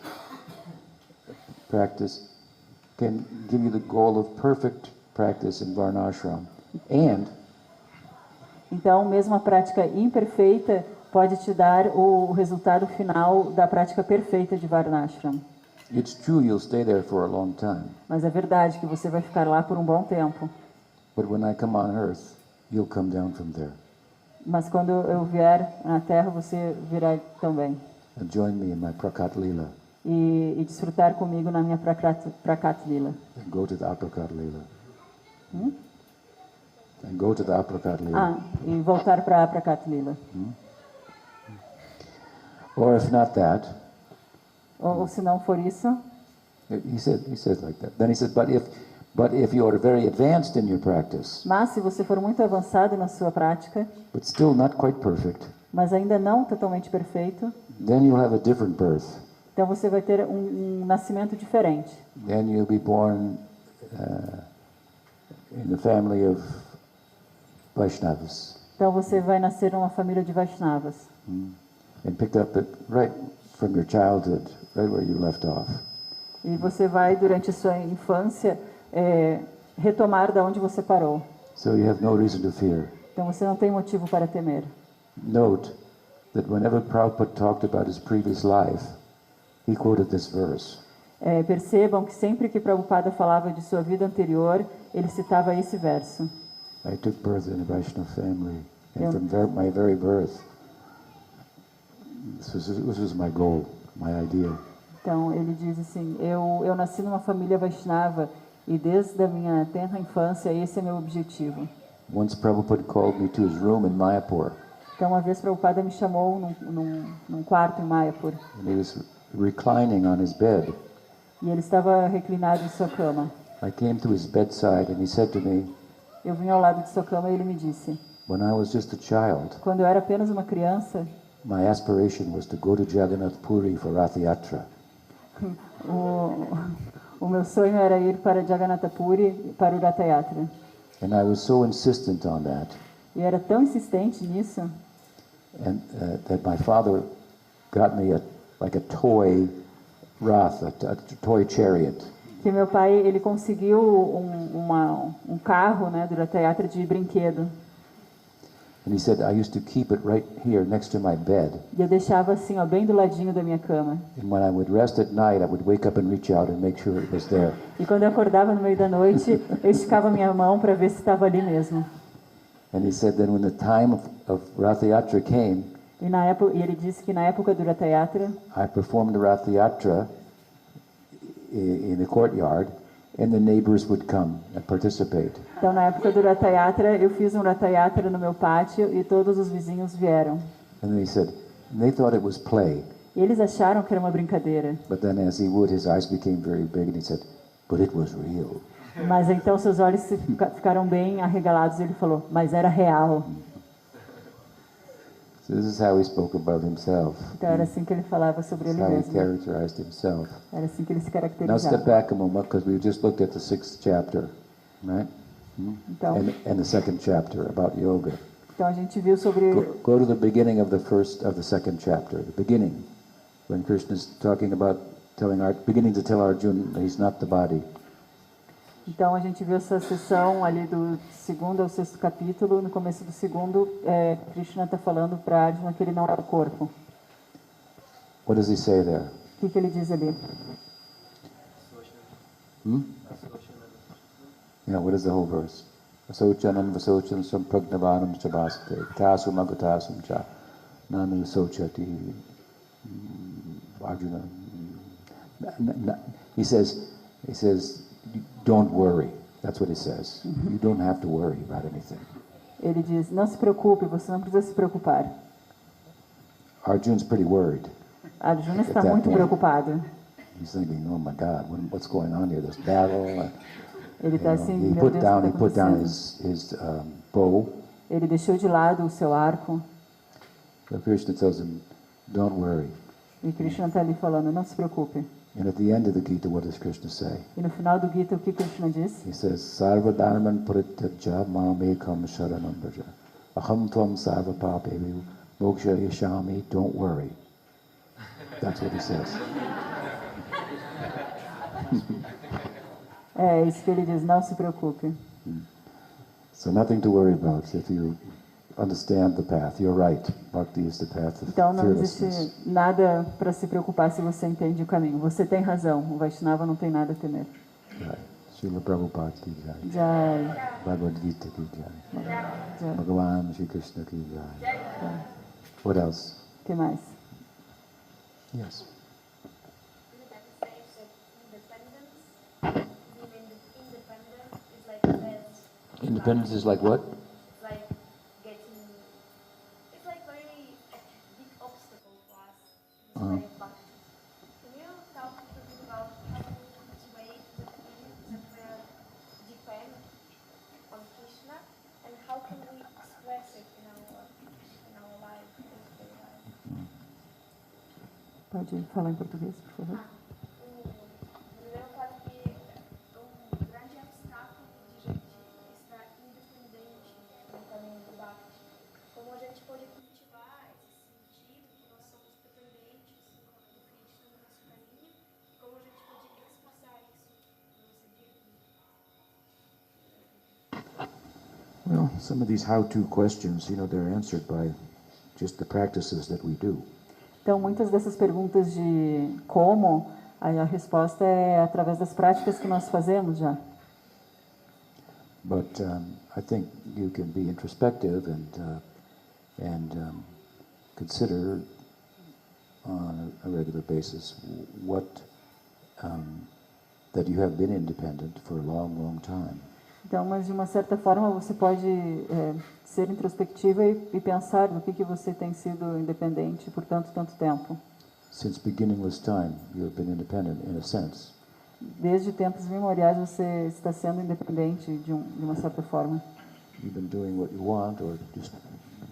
practice can give you the goal of perfect practice in Varnashram. And Então, mesmo a prática imperfeita pode te dar o resultado final da prática perfeita de Varnashram. it's true you'll stay there for a long time. Mas é verdade que você vai ficar lá por um bom tempo. But when I come on earth, you'll come down from there Mas quando eu vier na Terra, você virá também. and join me in my Prakat Lila E desfrutar comigo na minha Prakat Lila. and go to the Aprakat Lila. And go to the Aprakat Lila. E voltar para a Prakat Lila. Or if not that, Ou se não for isso, he says like that. Then he says, but if you are very advanced in your practice, mas se você for muito avançado na sua prática, but still not quite perfect, mas ainda não totalmente perfeito, then you'll have a different birth. então você vai ter um nascimento diferente. Then you'll be born in the family of Vaishnavas Então você vai nascer numa família de Vaishnavas. and picked up it right from your childhood, right where you left off. E você vai, durante a sua infância, retomar da onde você parou. So you have no reason to fear. Então você não tem motivo para temer. Note that whenever Prabhupada talked about his previous life, he quoted this verse. Percebam que sempre que Prabhupada falava de sua vida anterior, ele citava esse verso. I took birth in a Vaishnava family, and Yeah. from my very birth, this was my goal, my idea. Então ele diz assim: eu nasci numa família Vaishnava e desde a minha tenra infância esse é meu objetivo. Once Prabhupada called me to his room in Mayapur, Então uma vez Prabhupada me chamou num quarto em Mayapur and he was reclining on his bed. e ele estava reclinado em sua cama. I came to his bedside, and he said to me, Eu vim ao lado de sua cama e ele me disse: when I was just a child, quando eu era apenas uma criança, my aspiration was to go to Jagannath Puri for Rath Yatra. O meu sonho era ir para Jagannath Puri, para o Ratha Yatra. And I was so insistent on that, E era tão insistente nisso, and that my father got me like a toy Rath, a toy chariot. que meu pai ele conseguiu um carro, né, do Ratha Yatra de brinquedo. And he said, I used to keep it right here next to my bed. E eu deixava assim, ó, bem do ladinho da minha cama. And when I would rest at night, I would wake up and reach out and make sure it was there. E quando eu acordava no meio da noite, eu esticava minha mão para ver se estava ali mesmo. And he said that when the time of Rath Yatra came, E ele disse que na época do Ratha Yatra, I performed the Rath Yatra in the courtyard, and the neighbors would come and participate. então na época do Ratha Yatra, eu fiz um Ratha Yatra no meu pátio e todos os vizinhos vieram. And then he said, and they thought it was play, E eles acharam que era uma brincadeira. but then as he would, his eyes became very big, and he said, but it was real. Mas então seus olhos ficaram bem arregalados e ele falou, mas era real. So this is how he spoke about himself. Então era assim que ele falava sobre This ele is how he mesmo. characterized himself. Era assim que ele se Now step caracterizava. back a moment, because we just looked at the 6th chapter, right? Então, And the 2nd chapter about yoga. então a gente viu sobre Go to the beginning of the 2nd chapter, the beginning, when Krishna is talking about beginning to tell Arjuna that he's not the body. Então a gente viu essa sessão ali do 2º ao 6º capítulo. No começo do 2º, Krishna está falando para Arjuna que ele não é o corpo. What does he say there? O que ele diz ali? Yeah, what is the whole verse? Vasochanam vasochanam sampragnavanam chabasate tasum agatasum cha nanu sochati Arjuna. He says, don't worry. That's what he says. You don't have to worry about anything. Ele diz, não se preocupe, você não precisa se preocupar. Arjuna's pretty worried. Arjuna está At that muito point. preocupado. He's thinking, oh my God, what's going on here? This battle. Ele está assim, He meu Deus, o que put está down acontecendo? his bow. Ele deixou de lado o seu arco. So Krishna tells him, don't worry. E Krishna está ali falando, não se preocupe. And at the end of the Gita, what does Krishna say? E no final do Gita, o que Krishna diz? He says, Sarva dharman parityajya mamekam sharanam braja. Aham tvam sarva papevi moksha yashami. Don't worry. That's what he says. É isso que ele diz, não se preocupe. So nothing to worry about if you understand the path. You're right. Bhakti is the path of Então não existe fearlessness. nada para se preocupar se você entende o caminho. Você tem razão, o Vaishnava não tem nada a temer. Right. Srila Prabhupada ki jai. Jai, Bhagavad Gita ki jai. jai. Bhagavan Shri Krishna ki jai. What else? O que mais? Yes. Independence is like what? It's like getting, it's like very big obstacle for us. This way of practice. Can you talk a little bit about which way that we depend on Krishna and how can we express it in our life, day-to-day life? Pode falar em português, por favor? Eu falo que é grande obstáculo de gente estar independente no caminho do Bhakti. Como a gente pode cultivar esse sentido que nós somos dependentes do Krishna no nosso caminho, e como a gente pode expressar isso no nosso dia a dia. Well, some of these how-to questions, they're answered by just the practices that we do. Então, muitas dessas perguntas de como, a resposta é através das práticas que nós fazemos já. But I think you can be introspective and consider on a regular basis that you have been independent for a long, long time. Então, mas de uma certa forma você pode ser introspectiva e pensar do que você tem sido independente por tanto tempo. Since beginningless time, you have been independent in a sense. Desde tempos memoriais você está sendo independente de uma certa forma. You've been doing what you want or just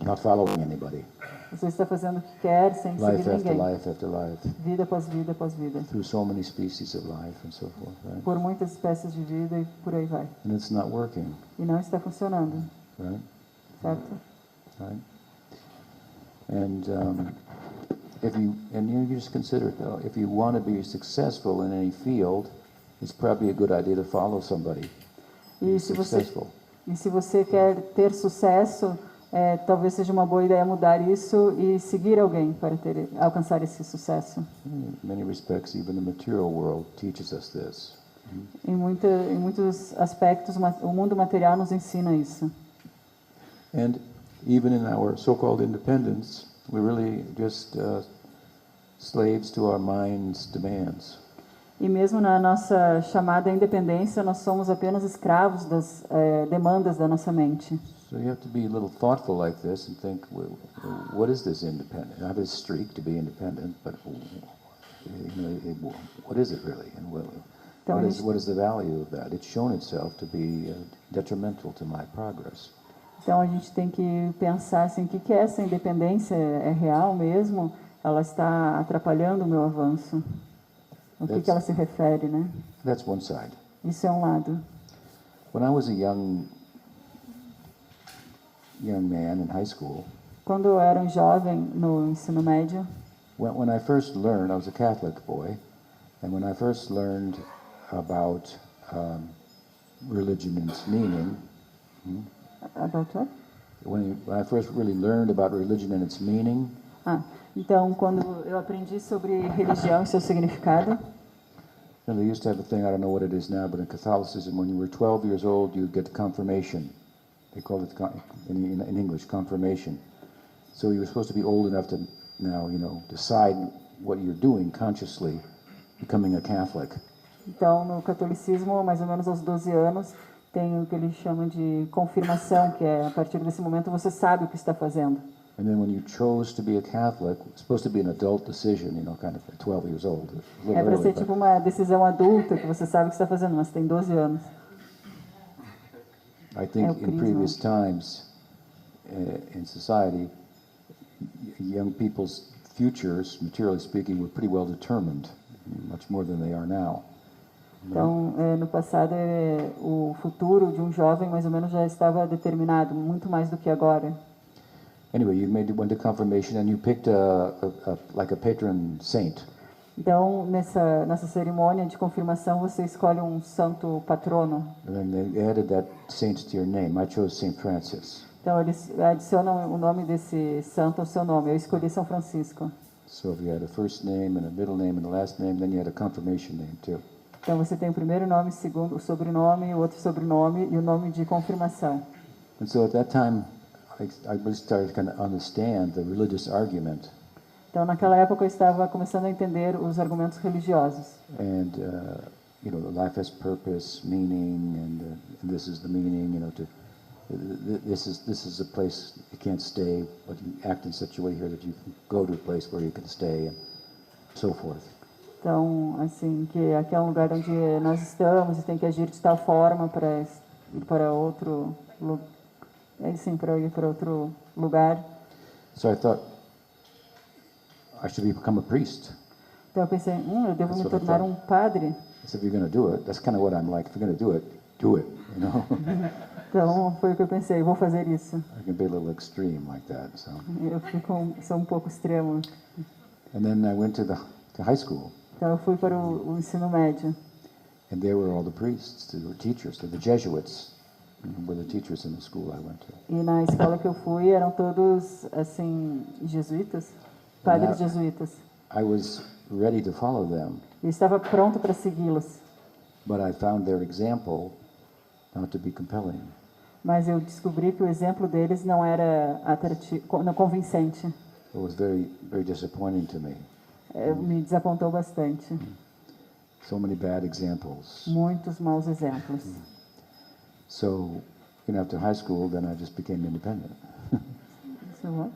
not following anybody. Você está fazendo o que quer sem Life seguir after ninguém. life after life, Vida após vida após vida. through so many species of life and so forth, right? Por muitas espécies de vida e por aí vai. And it's not working, E não está funcionando, right? certo? Right? And you just consider, if you want to be successful in any field, it's probably a good idea to follow somebody E se você, successful. e se você quer ter sucesso, talvez seja uma boa ideia mudar isso e seguir alguém para alcançar esse sucesso. In many respects, even the material world teaches us this. Em muitos aspectos, o mundo material nos ensina isso. And even in our so-called independence, we're really just slaves to our mind's demands. E mesmo na nossa chamada independência, nós somos apenas escravos das demandas da nossa mente. So you have to be a little thoughtful like this and think, well, what is this independent? I have this streak to be independent, but what is it really? And what is the value of that? It's shown itself to be detrimental to my progress. Então a gente tem que pensar assim, o que é essa independência? É real mesmo? Ela está atrapalhando o meu avanço? O que ela se refere, né? That's one side. Isso é um lado. When I was a young man in high school, Quando eu era um jovem no ensino médio, when I first learned, I was a Catholic boy, and when I first learned about religion and its meaning, about what? when I first really learned about religion and its meaning, Então, quando eu aprendi sobre religião e seu significado, they used to have a thing, I don't know what it is now, but in Catholicism, when you were 12 years old, you get confirmation. They call it, in English, confirmation. So you were supposed to be old enough to now, decide what you're doing consciously, becoming a Catholic. Então, no catolicismo, mais ou menos aos 12 anos, tem o que eles chamam de confirmação, que é a partir desse momento você sabe o que está fazendo. And then when you chose to be a Catholic, it's supposed to be an adult decision, kind of at 12 years old. É para ser tipo uma decisão adulta, que você sabe o que está fazendo, mas tem 12 anos. I think in previous times in society, young people's futures, materially speaking, were pretty well determined, much more than they are now. Então, no passado, o futuro de um jovem mais ou menos já estava determinado, muito mais do que agora. Anyway, went to confirmation and you picked like a patron saint. Então, nessa cerimônia de confirmação, você escolhe um santo patrono. And then they added that saint to your name. I chose Saint Francis. Então, eles adicionam o nome desse santo ao seu nome. Eu escolhi São Francisco. So if you had a first name and a middle name and a last name, then you had a confirmation name too. Então, você tem o primeiro nome, o sobrenome, o outro sobrenome e o nome de confirmação. And so at that time, I really started to kind of understand the religious argument. Então, naquela época, eu estava começando a entender os argumentos religiosos. And life has purpose, meaning, and this is the meaning. This is a place you can't stay, but you act in such a way here that you can go to a place where you can stay, and so forth. Então, assim, que aqui é um lugar onde nós estamos e tem que agir de tal forma para ir para outro lugar. Para ir para outro lugar. So I thought I should become a priest. Então eu pensei, eu devo me tornar um padre. So if you're going to do it, that's kind of what I'm like. If you're going to do it, Então foi o que eu pensei, vou fazer isso. I can be a little extreme like that. So. Sou um pouco extremo. And then I went to high school. Então eu fui para o ensino médio. And there were all the priests, the teachers, the Jesuits. Were the teachers in the school I went to. E na escola que eu fui eram todos assim jesuítas, padres jesuítas. I was ready to follow them. Eu estava pronto para segui-los. But I found their example not to be compelling. Mas eu descobri que o exemplo deles não era não convincente. It was very, very disappointing to me. Me desapontou bastante. So many bad examples. Muitos maus exemplos. So, after high school, then I just became independent. So what?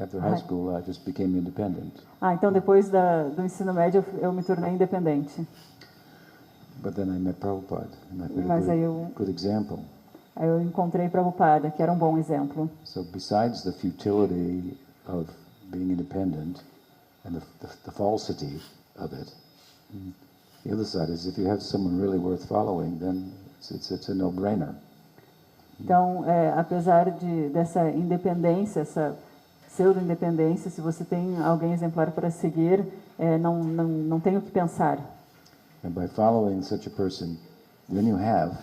After high school, I just became independent. Então depois do ensino médio eu me tornei independente. But then I met Prabhupada, and I Mas aí good example. Aí eu encontrei Prabhupada, que era um bom exemplo. So besides the futility of being independent and the falsity of it, the other side is if you have someone really worth following, then it's a no-brainer. Então, apesar dessa independência, essa pseudo-independência, se você tem alguém exemplar para seguir, não tem o que pensar. And by following such a person, then you have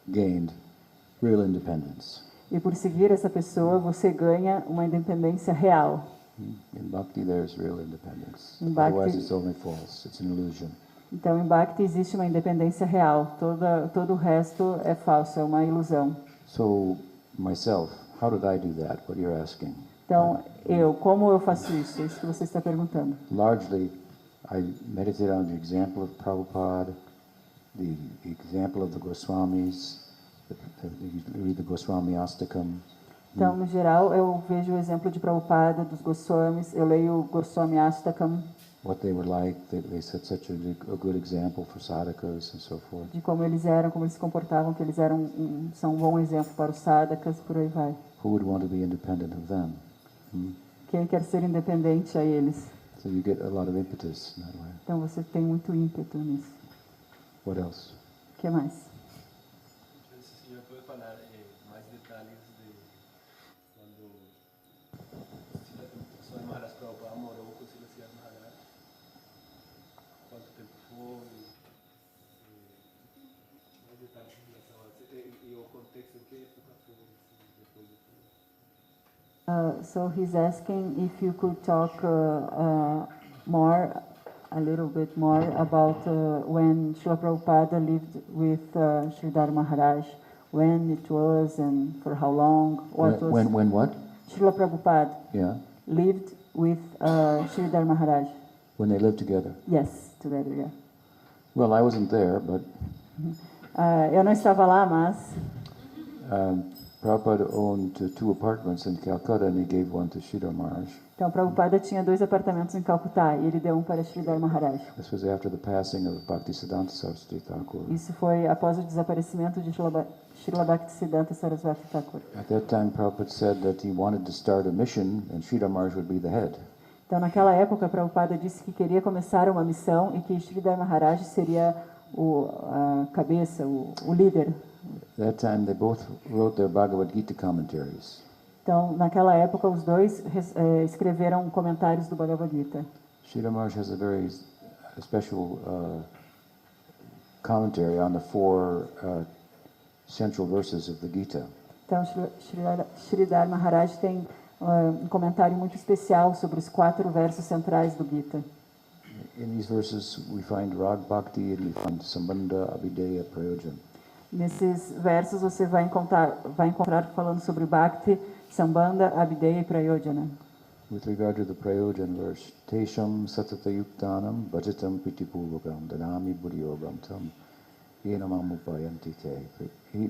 gained real independence. E por seguir essa pessoa, você ganha uma independência real. In Bhakti, there's real independence. In Bhakti- Otherwise, it's only false. It's an illusion. Então, em Bhakti existe uma independência real. Todo o resto é falso, é uma ilusão. So, myself, how did I do that? What you're asking? Então, como eu faço isso? É isso que você está perguntando. Largely, I meditate on the example of Prabhupada, the example of the Goswamis, read the Goswami Astakam. Então, no geral, eu vejo o exemplo de Prabhupada, dos Goswamis, eu leio o Goswami Astakam, What they were like, they set such a good example for sadhakas and so forth. de como eles eram, como eles se comportavam, que eles são um bom exemplo para os sadhakas, por aí vai. Who would want to be independent of them? Quem quer ser independente a eles? So you get a lot of impetus in that way. Então, você tem muito ímpeto nisso. What else? O que mais? Entonces, si me puede falar más detalles de cuando Swami Maharaj Prabhupada morou com Srila Maharaj, quanto tempo foi, mais detalhes em relação a isso, e o contexto em que época foi, depois de tudo. So he's asking if you could talk a little bit more about when Srila Prabhupada lived with Sridhar Maharaj, when it was and for how long. When what? Srila Prabhupada Yeah. lived with Sridhar Maharaj. When they lived together. Yes, together, yeah. Well, I wasn't there, but Eu não estava lá, mas Prabhupada owned two apartments in Calcutta, and he gave one to Sridhar Maharaj. então Prabhupada tinha 2 apartamentos em Calcutá e ele deu um para Sridhar Maharaj. This was after the passing of Bhaktisiddhanta Saraswati Thakur. Isso foi após o desaparecimento de Srila Bhaktisiddhanta Saraswati Thakur. At that time, Prabhupada said that he wanted to start a mission, and Sridhar Maharaj would be the head. Então, naquela época, Prabhupada disse que queria começar uma missão e que Sridhar Maharaj seria a cabeça, o líder. At that time, they both wrote their Bhagavad Gita commentaries. Então, naquela época, os dois escreveram comentários do Bhagavad Gita. Sridhar Maharaj has a very special commentary on the 4 central verses of the Gita. Então, Sridhar Maharaj tem um comentário muito especial sobre os 4 versos centrais do Gita. In these verses, we find Rag Bhakti and we find Sambandha, Abhideya, Prayojan. Nesses versos você vai encontrar falando sobre Bhakti, Sambandha, Abhideya e Prayojana. With regard to the Prayojan verse, Tesham Satata Yuktanam Bhajatam Pitipurvakam Danami Buddhiyogam Tam Yenamam Upayanti Te.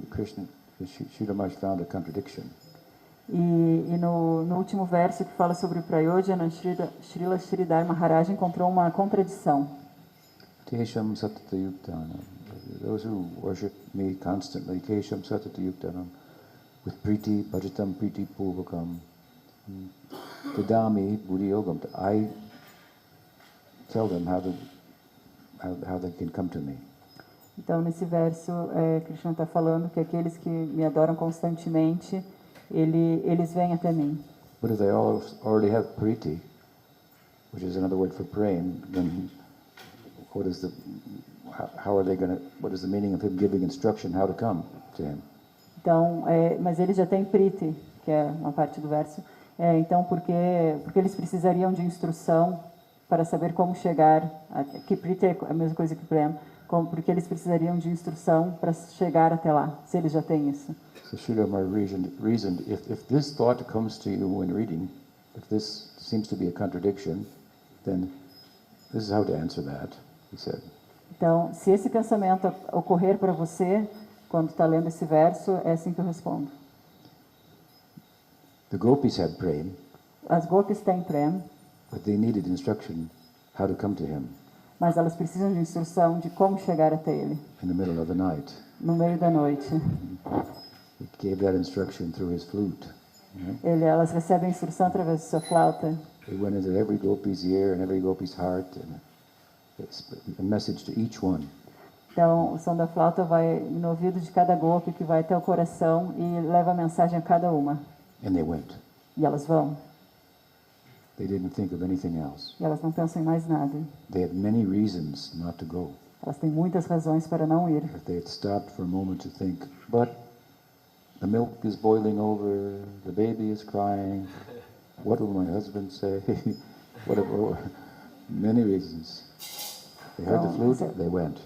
Krishna, Sridhar Maharaj found a contradiction. E no último verso que fala sobre o Prayojana, Srila Sridhar Maharaj encontrou uma contradição. Tesham Satata Yuktanam. Those who worship me constantly, Tesham Satata Yuktanam, with Priti, Bhajatam Priti Purvakam, Tadami Buddhiyogam. I tell them how they can come to me. Então, nesse verso, Krishna está falando que aqueles que me adoram constantemente, eles vêm até mim. But if they already have Priti, which is another word for praying, then what is what is the meaning of him giving instruction how to come to him? Então, mas eles já têm Priti, que é uma parte do verso. Então, porque eles precisariam de instrução para saber como chegar. Que Priti é a mesma coisa que Prem. Porque eles precisariam de instrução para chegar até lá, se eles já têm isso. So Sridhar Maharaj reasoned, if this thought comes to you when reading, if this seems to be a contradiction, then this is how to answer that, he said. Então, se esse pensamento ocorrer para você, quando está lendo esse verso, é assim que eu respondo. The gopis had prem, As gopis têm Prem, but they needed instruction how to come to him. mas elas precisam de instrução de como chegar até ele, in the middle of the night. no meio da noite. He gave that instruction through his flute. Elas recebem instrução através de sua flauta. It went into every gopi's ear and every gopi's heart, and it's a message to each one. Então, o som da flauta vai no ouvido de cada golpe, que vai até o coração e leva a mensagem a cada uma. And they went. E elas vão. They didn't think of anything else. E elas não pensam em mais nada. They had many reasons not to go. Elas têm muitas razões para não ir. If they had stopped for a moment to think, but the milk is boiling over, the baby is crying, what will my husband say? Many reasons. They heard the flute, they went.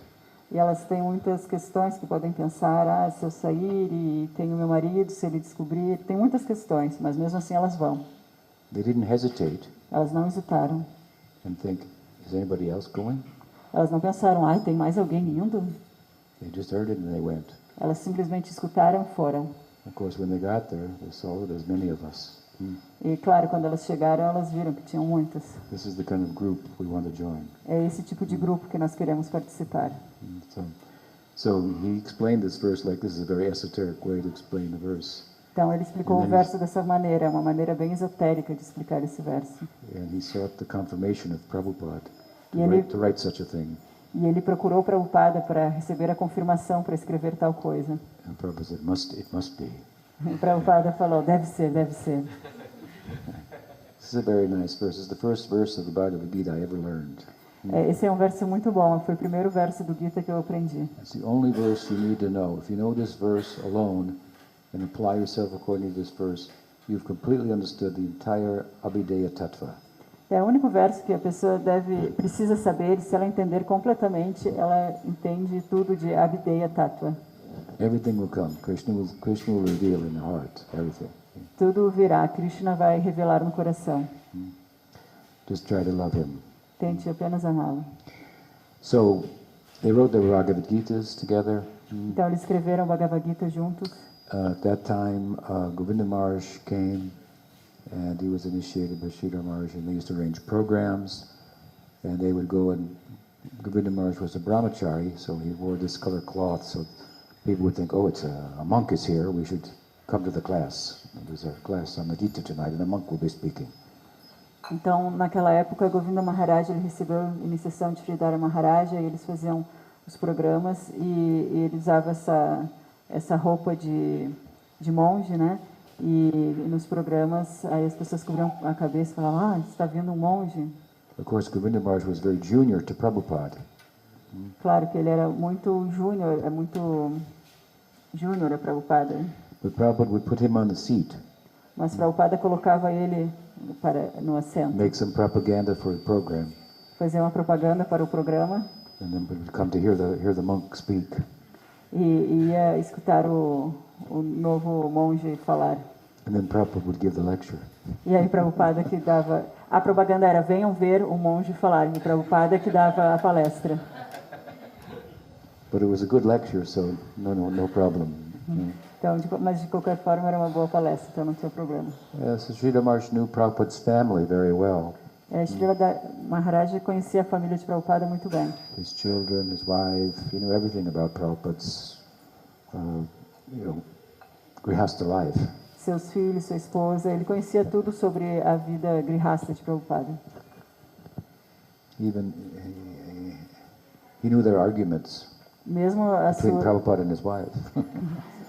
E elas têm muitas questões que podem pensar, se eu sair e tenho meu marido, se ele descobrir, tem muitas questões, mas mesmo assim elas vão. They didn't hesitate Elas não hesitaram. and think, is anybody else going? Elas não pensaram, tem mais alguém indo? They just heard it and they went. Elas simplesmente escutaram e foram. Of course, when they got there, they saw there's many of us. E claro, quando elas chegaram, elas viram que tinham muitas. This is the kind of group we want to join. É esse tipo de grupo que nós queremos participar. So he explained this verse like this is a very esoteric way to explain the verse. Então ele explicou o verso dessa maneira, uma maneira bem esotérica de explicar esse verso. And he sought the confirmation of Prabhupada E ele, to write such a thing. e ele procurou Prabhupada para receber a confirmação para escrever tal coisa. And Prabhupada said, it must be. E Prabhupada falou, deve ser, deve ser. This is a very nice verse. It's the first verse of the Bhagavad Gita I ever learned. Esse é um verso muito bom, foi o primeiro verso do Gita que eu aprendi. It's the only verse you need to know. If you know this verse alone and apply yourself according to this verse, you've completely understood the entire Abhideya Tattva. É o único verso que a pessoa precisa saber, e se ela entender completamente, ela entende tudo de Abhideya Tattva. Everything will come. Krishna will reveal in the heart, everything. Tudo virá, Krishna vai revelar no coração. Just try to love him. Tente apenas amá-lo. So, they wrote the Bhagavad Gitas together. Então eles escreveram o Bhagavad Gita juntos. At that time, Govinda Maharaj came, and he was initiated by Sridhar Maharaj, and they used to arrange programs, and they would go and Govinda Maharaj was a brahmachari, so he wore this color cloth, so people would think, it's a monk is here, we should come to the class. There's a class on the Gita tonight, and a monk will be speaking. Então, naquela época, Govinda Maharaj ele recebeu a iniciação de Sridhara Maharaj, e eles faziam os programas, e ele usava essa roupa de monge, né? E nos programas, aí as pessoas cobriam a cabeça e falavam, está vindo um monge. Of course, Govinda Maharaj was very junior to Prabhupada. Claro que ele era muito júnior a Prabhupada. But Prabhupada would put him on the seat, Mas Prabhupada colocava ele no assento. make some propaganda for the program, Fazia uma propaganda para o programa and then would come to hear the monk speak. e ia escutar o novo monge falar. And then Prabhupada would give the lecture. E aí Prabhupada que dava... A propaganda era, venham ver o monge falar. E Prabhupada que dava a palestra. But it was a good lecture, so no problem. Então, mas de qualquer forma era uma boa palestra, então não tinha problema. So Sridhar Maharaj knew Prabhupada's family very well. Sridhara Maharaj conhecia a família de Prabhupada muito bem. His children, his wife, he knew everything about Prabhupada's, grihastha life. Seus filhos, sua esposa, ele conhecia tudo sobre a vida grihastha de Prabhupada. Even he knew their arguments Mesmo between Prabhupada and his wife.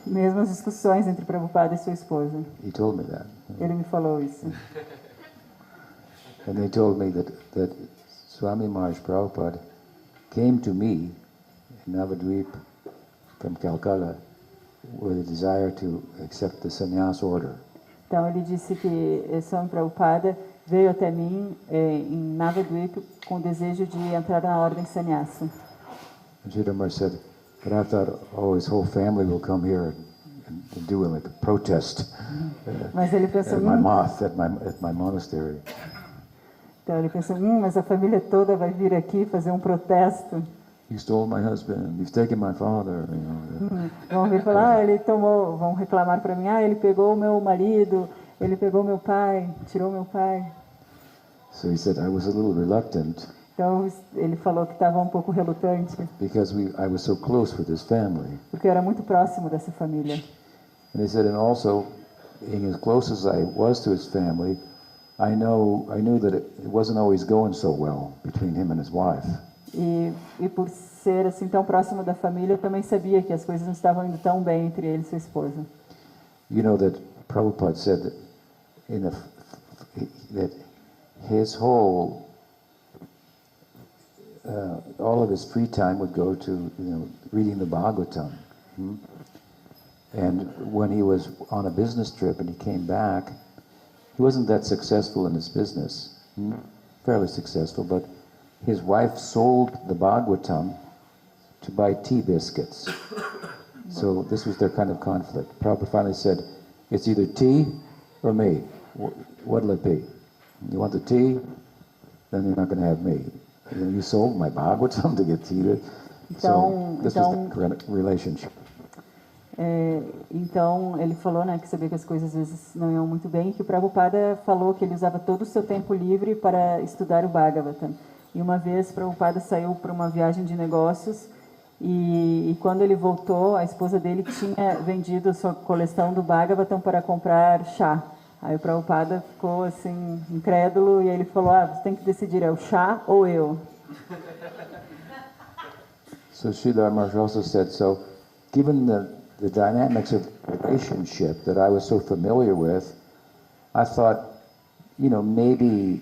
mesmo as discussões entre Prabhupada e sua esposa. He told me that. Ele me falou isso. And they told me that Swami Maharaj Prabhupada came to me in Navadvip from Calcutta with a desire to accept the sannyas order. Então ele disse que Swami Prabhupada veio até mim em Navadvip com o desejo de entrar na ordem sannyasa. And Sridhar Maharaj said, but I thought, his whole family will come here and do like a protest Mas ele pensou, at my monastery. Então ele pensou, mas a família toda vai vir aqui fazer um protesto. You stole my husband. You've taken my father. Vão vir falar, vão reclamar para mim, ele pegou o meu marido, ele pegou meu pai, tirou meu pai. So he said, I was a little reluctant. Então ele falou que estava um pouco relutante, because I was so close with his family. porque eu era muito próximo dessa família. And he said, and also, being as close as I was to his family, I knew that it wasn't always going so well between him and his wife. E por ser assim tão próximo da família, eu também sabia que as coisas não estavam indo tão bem entre ele e sua esposa. You know that Prabhupada said that that his whole all of his free time would go to reading the Bhagavatam. And when he was on a business trip and he came back, he wasn't that successful in his business, fairly successful, but his wife sold the Bhagavatam to buy tea biscuits. So this was their kind of conflict. Prabhupada finally said, it's either tea or me. What'll it be? You want the tea? Then you're not going to have me. You sold my Bhagavatam to get tea. So this was the relationship. Então ele falou, né, que sabia que as coisas às vezes não iam muito bem, e que o Prabhupada falou que ele usava todo o seu tempo livre para estudar o Bhagavatam. E uma vez o Prabhupada saiu para uma viagem de negócios e quando ele voltou, a esposa dele tinha vendido a sua coleção do Bhagavatam para comprar chá. Aí o Prabhupada ficou assim, incrédulo, e aí ele falou, você tem que decidir, é o chá ou eu? So Sridhar Maharaj also said, so given the dynamics of relationship that I was so familiar with, I thought, maybe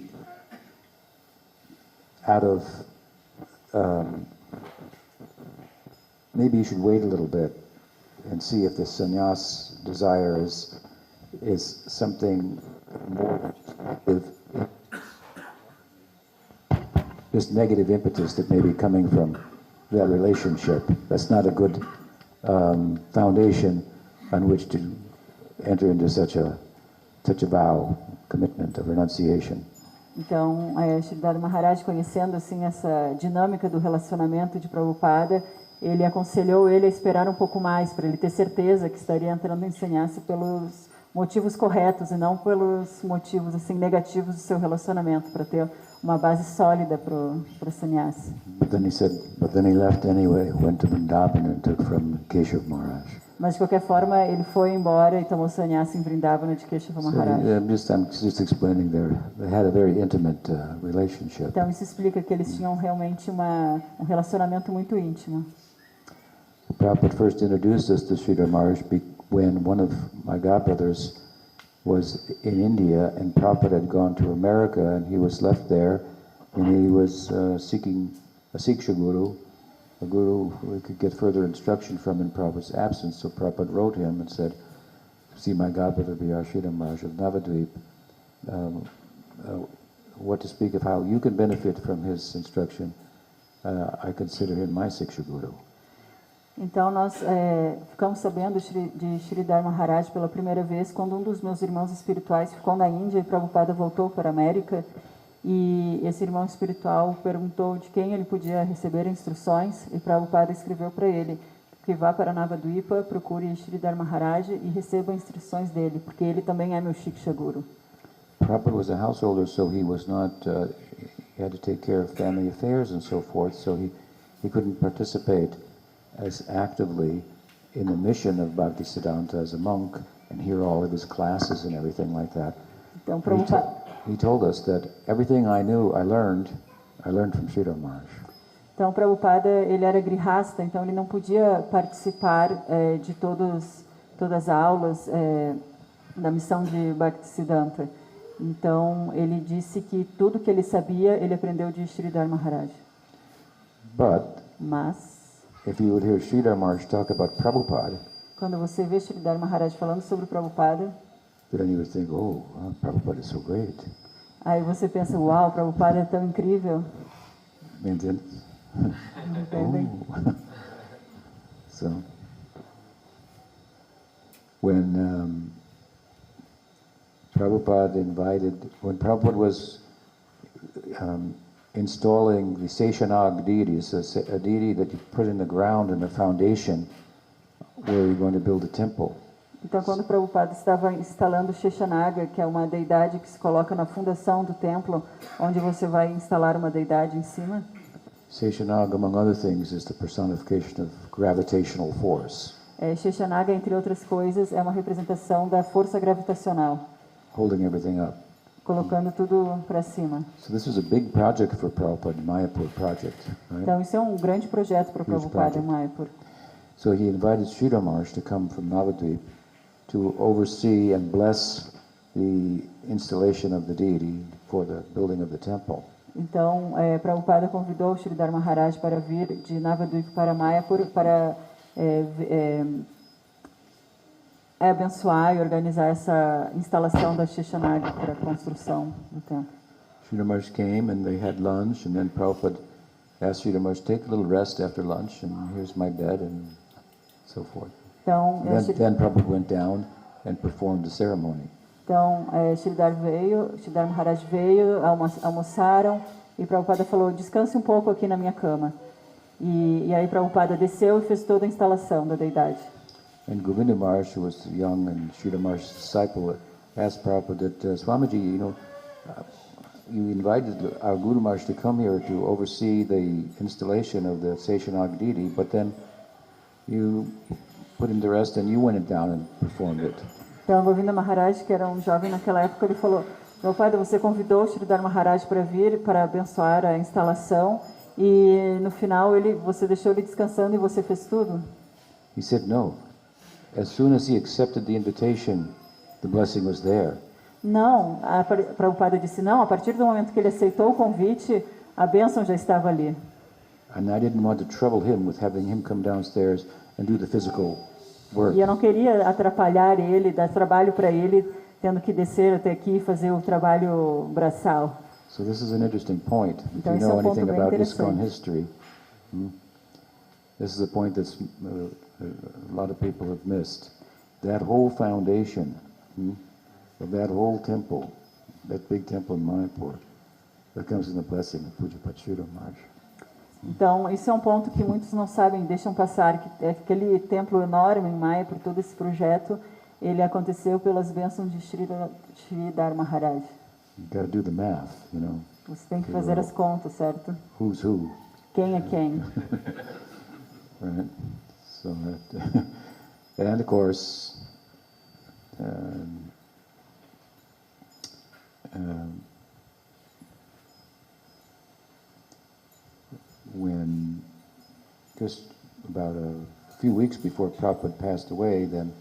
out of, maybe you should wait a little bit and see if the sannyas desire is something more just negative impetus that may be coming from that relationship. That's not a good foundation on which to enter into such a vow, commitment of renunciation. Então, Sridhar Maharaj, conhecendo assim essa dinâmica do relacionamento de Prabhupada, ele aconselhou ele a esperar um pouco mais, para ele ter certeza que estaria entrando em sannyasa pelos motivos corretos e não pelos motivos assim negativos do seu relacionamento, para ter uma base sólida para o sannyasa. But then he left anyway, went to Vrindavan and took from Keshav Maharaj. Mas de qualquer forma, ele foi embora e tomou sannyasa em Vrindavana de Keshava Maharaj. So I'm just explaining they had a very intimate relationship. Então isso explica que eles tinham realmente um relacionamento muito íntimo. Prabhupada first introduced us to Sridhar Maharaj when one of my godbrothers was in India and Prabhupada had gone to America and he was left there and he was seeking a Siksha Guru, a guru who he could get further instruction from in Prabhupada's absence. So Prabhupada wrote him and said, see my godbrother B.R. Sridhar Maharaj of Navadvip, what to speak of how you can benefit from his instruction. I consider him my Siksha Guru. Então nós ficamos sabendo de Sridhar Maharaj pela primeira vez quando um dos meus irmãos espirituais ficou na Índia e Prabhupada voltou para a América, e esse irmão espiritual perguntou de quem ele podia receber instruções, e Prabhupada escreveu para ele que vá para Navadvipa, procure Sridhar Maharaj e receba instruções dele, porque ele também é meu Shiksha Guru. Prabhupada was a householder, so he was not, he had to take care of family affairs and so forth, so he couldn't participate as actively in the mission of Bhaktisiddhanta as a monk and hear all of his classes and everything like that. Então, Prabhupada, he told us that everything I knew, I learned from Sridhar Maharaj. Então, Prabhupada, ele era grihasta, então ele não podia participar de todas as aulas da missão de Bhaktisiddhanta. Então, ele disse que tudo que ele sabia, ele aprendeu de Sridhar Maharaj. Mas if you would hear Sridhar Maharaj talk about Prabhupada, quando você vê Sridhar Maharaj falando sobre Prabhupada, then you would think, oh, Prabhupada is so great. Aí você pensa, uau, Prabhupada é tão incrível. Entendem? Entendem? So, when Prabhupada was installing the Seshanag deity, a deity that you put in the ground in the foundation where you're going to build a temple. Então, quando Prabhupada estava instalando Sheshanaga, que é uma deidade que se coloca na fundação do templo, onde você vai instalar uma deidade em cima, Seshanaga, among other things, is the personification of gravitational force, Sheshanaga, entre outras coisas, é uma representação da força gravitacional, holding everything up. colocando tudo para cima. So this was a big project for Prabhupada, Mayapur project, right? Então, isso é um grande projeto para Huge Prabhupada em project. Mayapur. So he invited Sridhar Maharaj to come from Navadvip to oversee and bless the installation of the deity for the building of the temple. Então, Prabhupada convidou o Sridhar Maharaj para vir de Navadvip para Mayapur para abençoar e organizar essa instalação da Sheshanaga para a construção do templo. Sridhar Maharaj came and they had lunch, and then Prabhupada asked Sridhar Maharaj, take a little rest after lunch, and here's my bed, and so forth. Então, Then Prabhupada went down and performed the ceremony. Sridhar Maharaj veio, almoçaram, e Prabhupada falou, descanse um pouco aqui na minha cama. E aí Prabhupada desceu e fez toda a instalação da deidade. And Govinda Maharaj, who was young and Sridhar Maharaj's disciple, asked Prabhupada that, Swamiji, you invited our Guru Maharaj to come here to oversee the installation of the Seshanag deity, but then you put him to rest and you went down and performed it. Então, Govinda Maharaj, que era um jovem naquela época, ele falou, Prabhupada, você convidou o Sridhar Maharaj para vir, para abençoar a instalação, e no final você deixou ele descansando e você fez tudo? He said no. As soon as he accepted the invitation, the blessing was there. Não, Prabhupada disse, não, a partir do momento que ele aceitou o convite, a bênção já estava ali. And I didn't want to trouble him with having him come downstairs and do the physical work. E eu não queria atrapalhar ele, dar trabalho para ele, tendo que descer até aqui e fazer o trabalho braçal. So this is an interesting point. If Então, you esse é know um ponto anything bem about ISKCON interessante. history, this is a point that's a lot of people have missed. That whole foundation of that whole temple, that big temple in Mayapur, that comes in the blessing of Pujapad Sridhar Maharaj. Então, isso é um ponto que muitos não sabem, deixam passar, que é aquele templo enorme em Maia, por todo esse projeto, ele aconteceu pelas bênçãos de Sridhar Maharaj. You got to do the math, Você tem que fazer as contas, certo? who's who, Quem é quem? right? So that, and of course, when just about a few weeks before Prabhupada passed away, then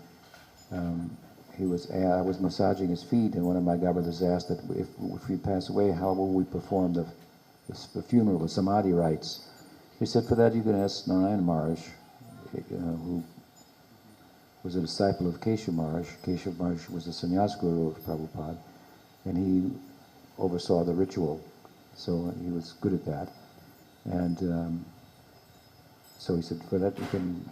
I was massaging his feet, and one of my godbrothers asked that if he passed away, how will we perform the funeral, the samadhi rites? He said, for that you can ask Narayana Maharaj, who was a disciple of Keshav Maharaj. Keshav Maharaj was the sannyas guru of Prabhupada, and he oversaw the ritual, so he was good at that. And so he said, for that you can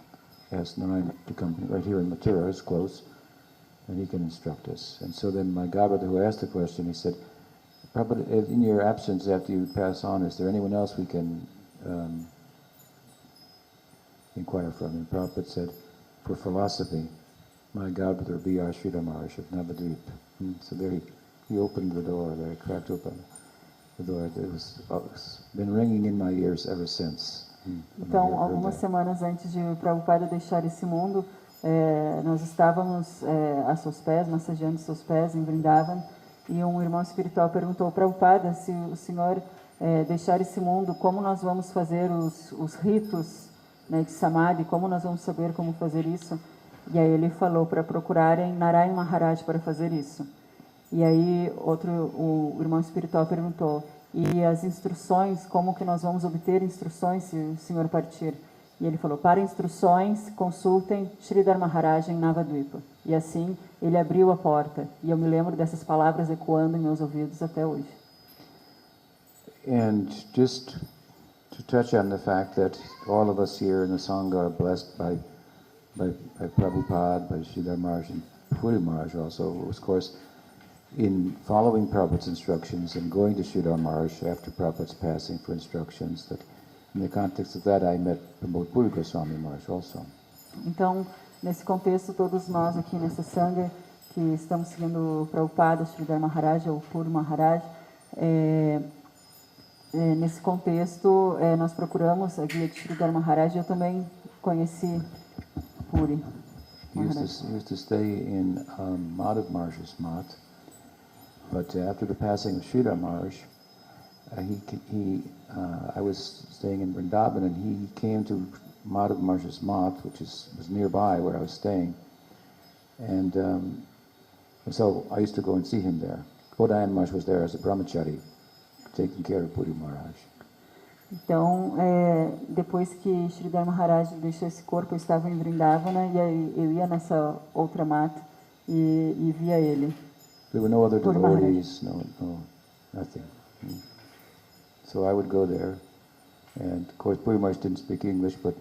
ask Narayana to come right here in Mathura, it's close, and he can instruct us. And so then my godbrother who asked the question, he said, Prabhupada, in your absence after you pass on, is there anyone else we can inquire from? And Prabhupada said, for philosophy, my godbrother B.R. Sridhar Maharaj of Navadvip. So there he opened the door, there he cracked open the door. It's been ringing in my ears ever since. Então, algumas semanas antes de Prabhupada deixar esse mundo, nós estávamos a seus pés, massageando seus pés em Vrindavan, e um irmão espiritual perguntou, Prabhupada, se o senhor deixar esse mundo, como nós vamos fazer os ritos, né, de Samadhi, como nós vamos saber como fazer isso? E aí ele falou para procurarem Narayana Maharaj para fazer isso. E aí o irmão espiritual perguntou, e as instruções, como que nós vamos obter instruções se o senhor partir? E ele falou, para instruções, consultem Sridhar Maharaj em Navadvipa. E assim, ele abriu a porta. E eu me lembro dessas palavras ecoando em meus ouvidos até hoje. And just to touch on the fact that all of us here in the Sangha are blessed by Prabhupada, by Sridhar Maharaj, and Puri Maharaj also, of course, in following Prabhupada's instructions and going to Sridhar Maharaj after Prabhupada's passing for instructions, that in the context of that I met Pramod Puri Goswami Maharaj also. Então, Nesse contexto, todos nós aqui nessa Sangha, que estamos seguindo o Prabhupada, Sridhar Maharaj, ou Puri Maharaj, nesse contexto, nós procuramos a guia de Sridhar Maharaj, e eu também conheci Puri He Maharaj. used to stay in Madhav Maharaj's mat, but after the passing of Sridhar Maharaj, I was staying in Vrindavan, and he came to Madhav Maharaj's mat, which was nearby where I was staying, and so I used to go and see him there. Kodayan Maharaj was there as a brahmachari, taking care of Puri Maharaj. Então, depois que Sridhar Maharaj deixou esse corpo, eu estava em Vrindavana, e aí eu ia nessa outra mata e via ele. There were no other Puri Maharaj. devotees, nothing. So I would go there, and of course Puri Maharaj didn't speak English, but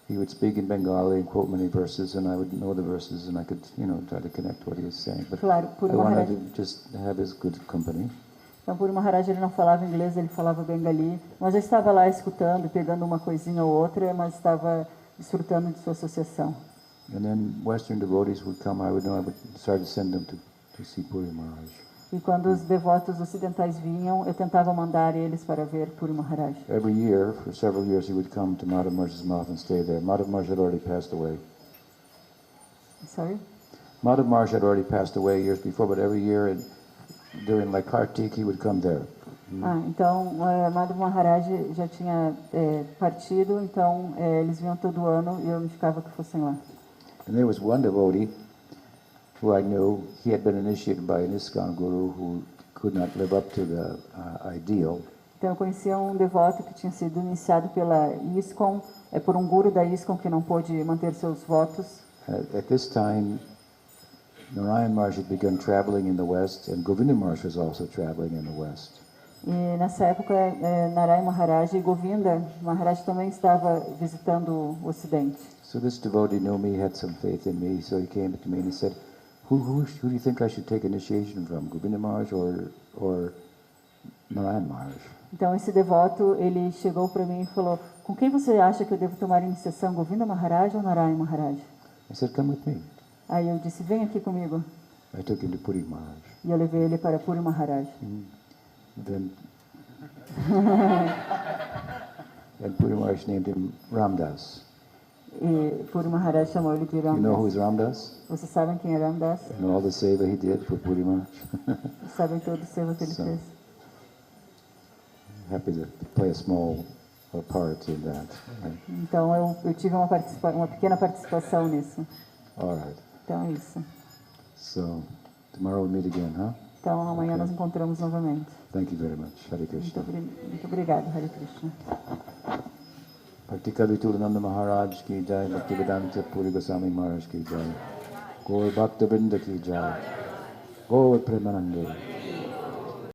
he would speak in Bengali and quote many verses, and I would know the verses, and I could, try to connect what he was saying. But Claro, Puri I wanted Maharaj. to just have his good company. Então, Puri Maharaj, ele não falava inglês, ele falava bengali, mas eu estava lá escutando, pegando uma coisinha ou outra, mas estava desfrutando de sua associação. And then Western devotees would come. I would start to send them to see Puri Maharaj. E quando os devotos ocidentais vinham, eu tentava mandar eles para ver Puri Maharaj. Every year, for several years, he would come to Madhav Maharaj's mouth and stay there. Madhav Maharaj had already passed away. Sorry? Madhav Maharaj had already passed away years before, but every year during like Kartik, he would come there. Então, Madhav Maharaj já tinha partido, então eles vinham todo ano e eu me ficava que fossem lá. And there was one devotee who I knew. He had been initiated by an ISKCON guru who could not live up to the ideal. Então, eu conhecia um devoto que tinha sido iniciado pela ISKCON, por um guru da ISKCON que não pôde manter seus votos. At this time, Narayan Maharaj had begun traveling in the West, and Govinda Maharaj was also traveling in the West. E nessa época, Narayan Maharaj e Govinda Maharaj também estava visitando o Ocidente. So this devotee knew me, had some faith in me, so he came to me and he said, who do you think I should take initiation from, Govinda Maharaj or Narayan Maharaj? Então, esse devoto, ele chegou para mim e falou, com quem você acha que eu devo tomar iniciação, Govinda Maharaj ou Narayan Maharaj? I said, come with me. Aí eu disse, vem aqui comigo. I took him to Puri Maharaj. E eu levei ele para Puri Maharaj. Then and Puri Maharaj named him Ramdas. E Puri Maharaj chamou ele de You know who Ramdas. is Ramdas? Vocês sabem quem é Ramdas? And all the seva he did for Puri Maharaj. Sabem todo o seva que ele So- fez. Happy to play a small part in that. Right? Então eu tive uma pequena participação nisso. All right. Então é isso. So tomorrow we meet again, huh? Então amanhã Ok. nós encontramos novamente. Thank you very much. Hare Krishna. Muito obrigado, Hare Krishna. Bhakti Kavi Tulananda Maharaj ki jai, Bhakti Vedanta Puri Goswami Maharaj ki jai, Gaur Bhakta Vrinda ki jai, Gaur Premanande.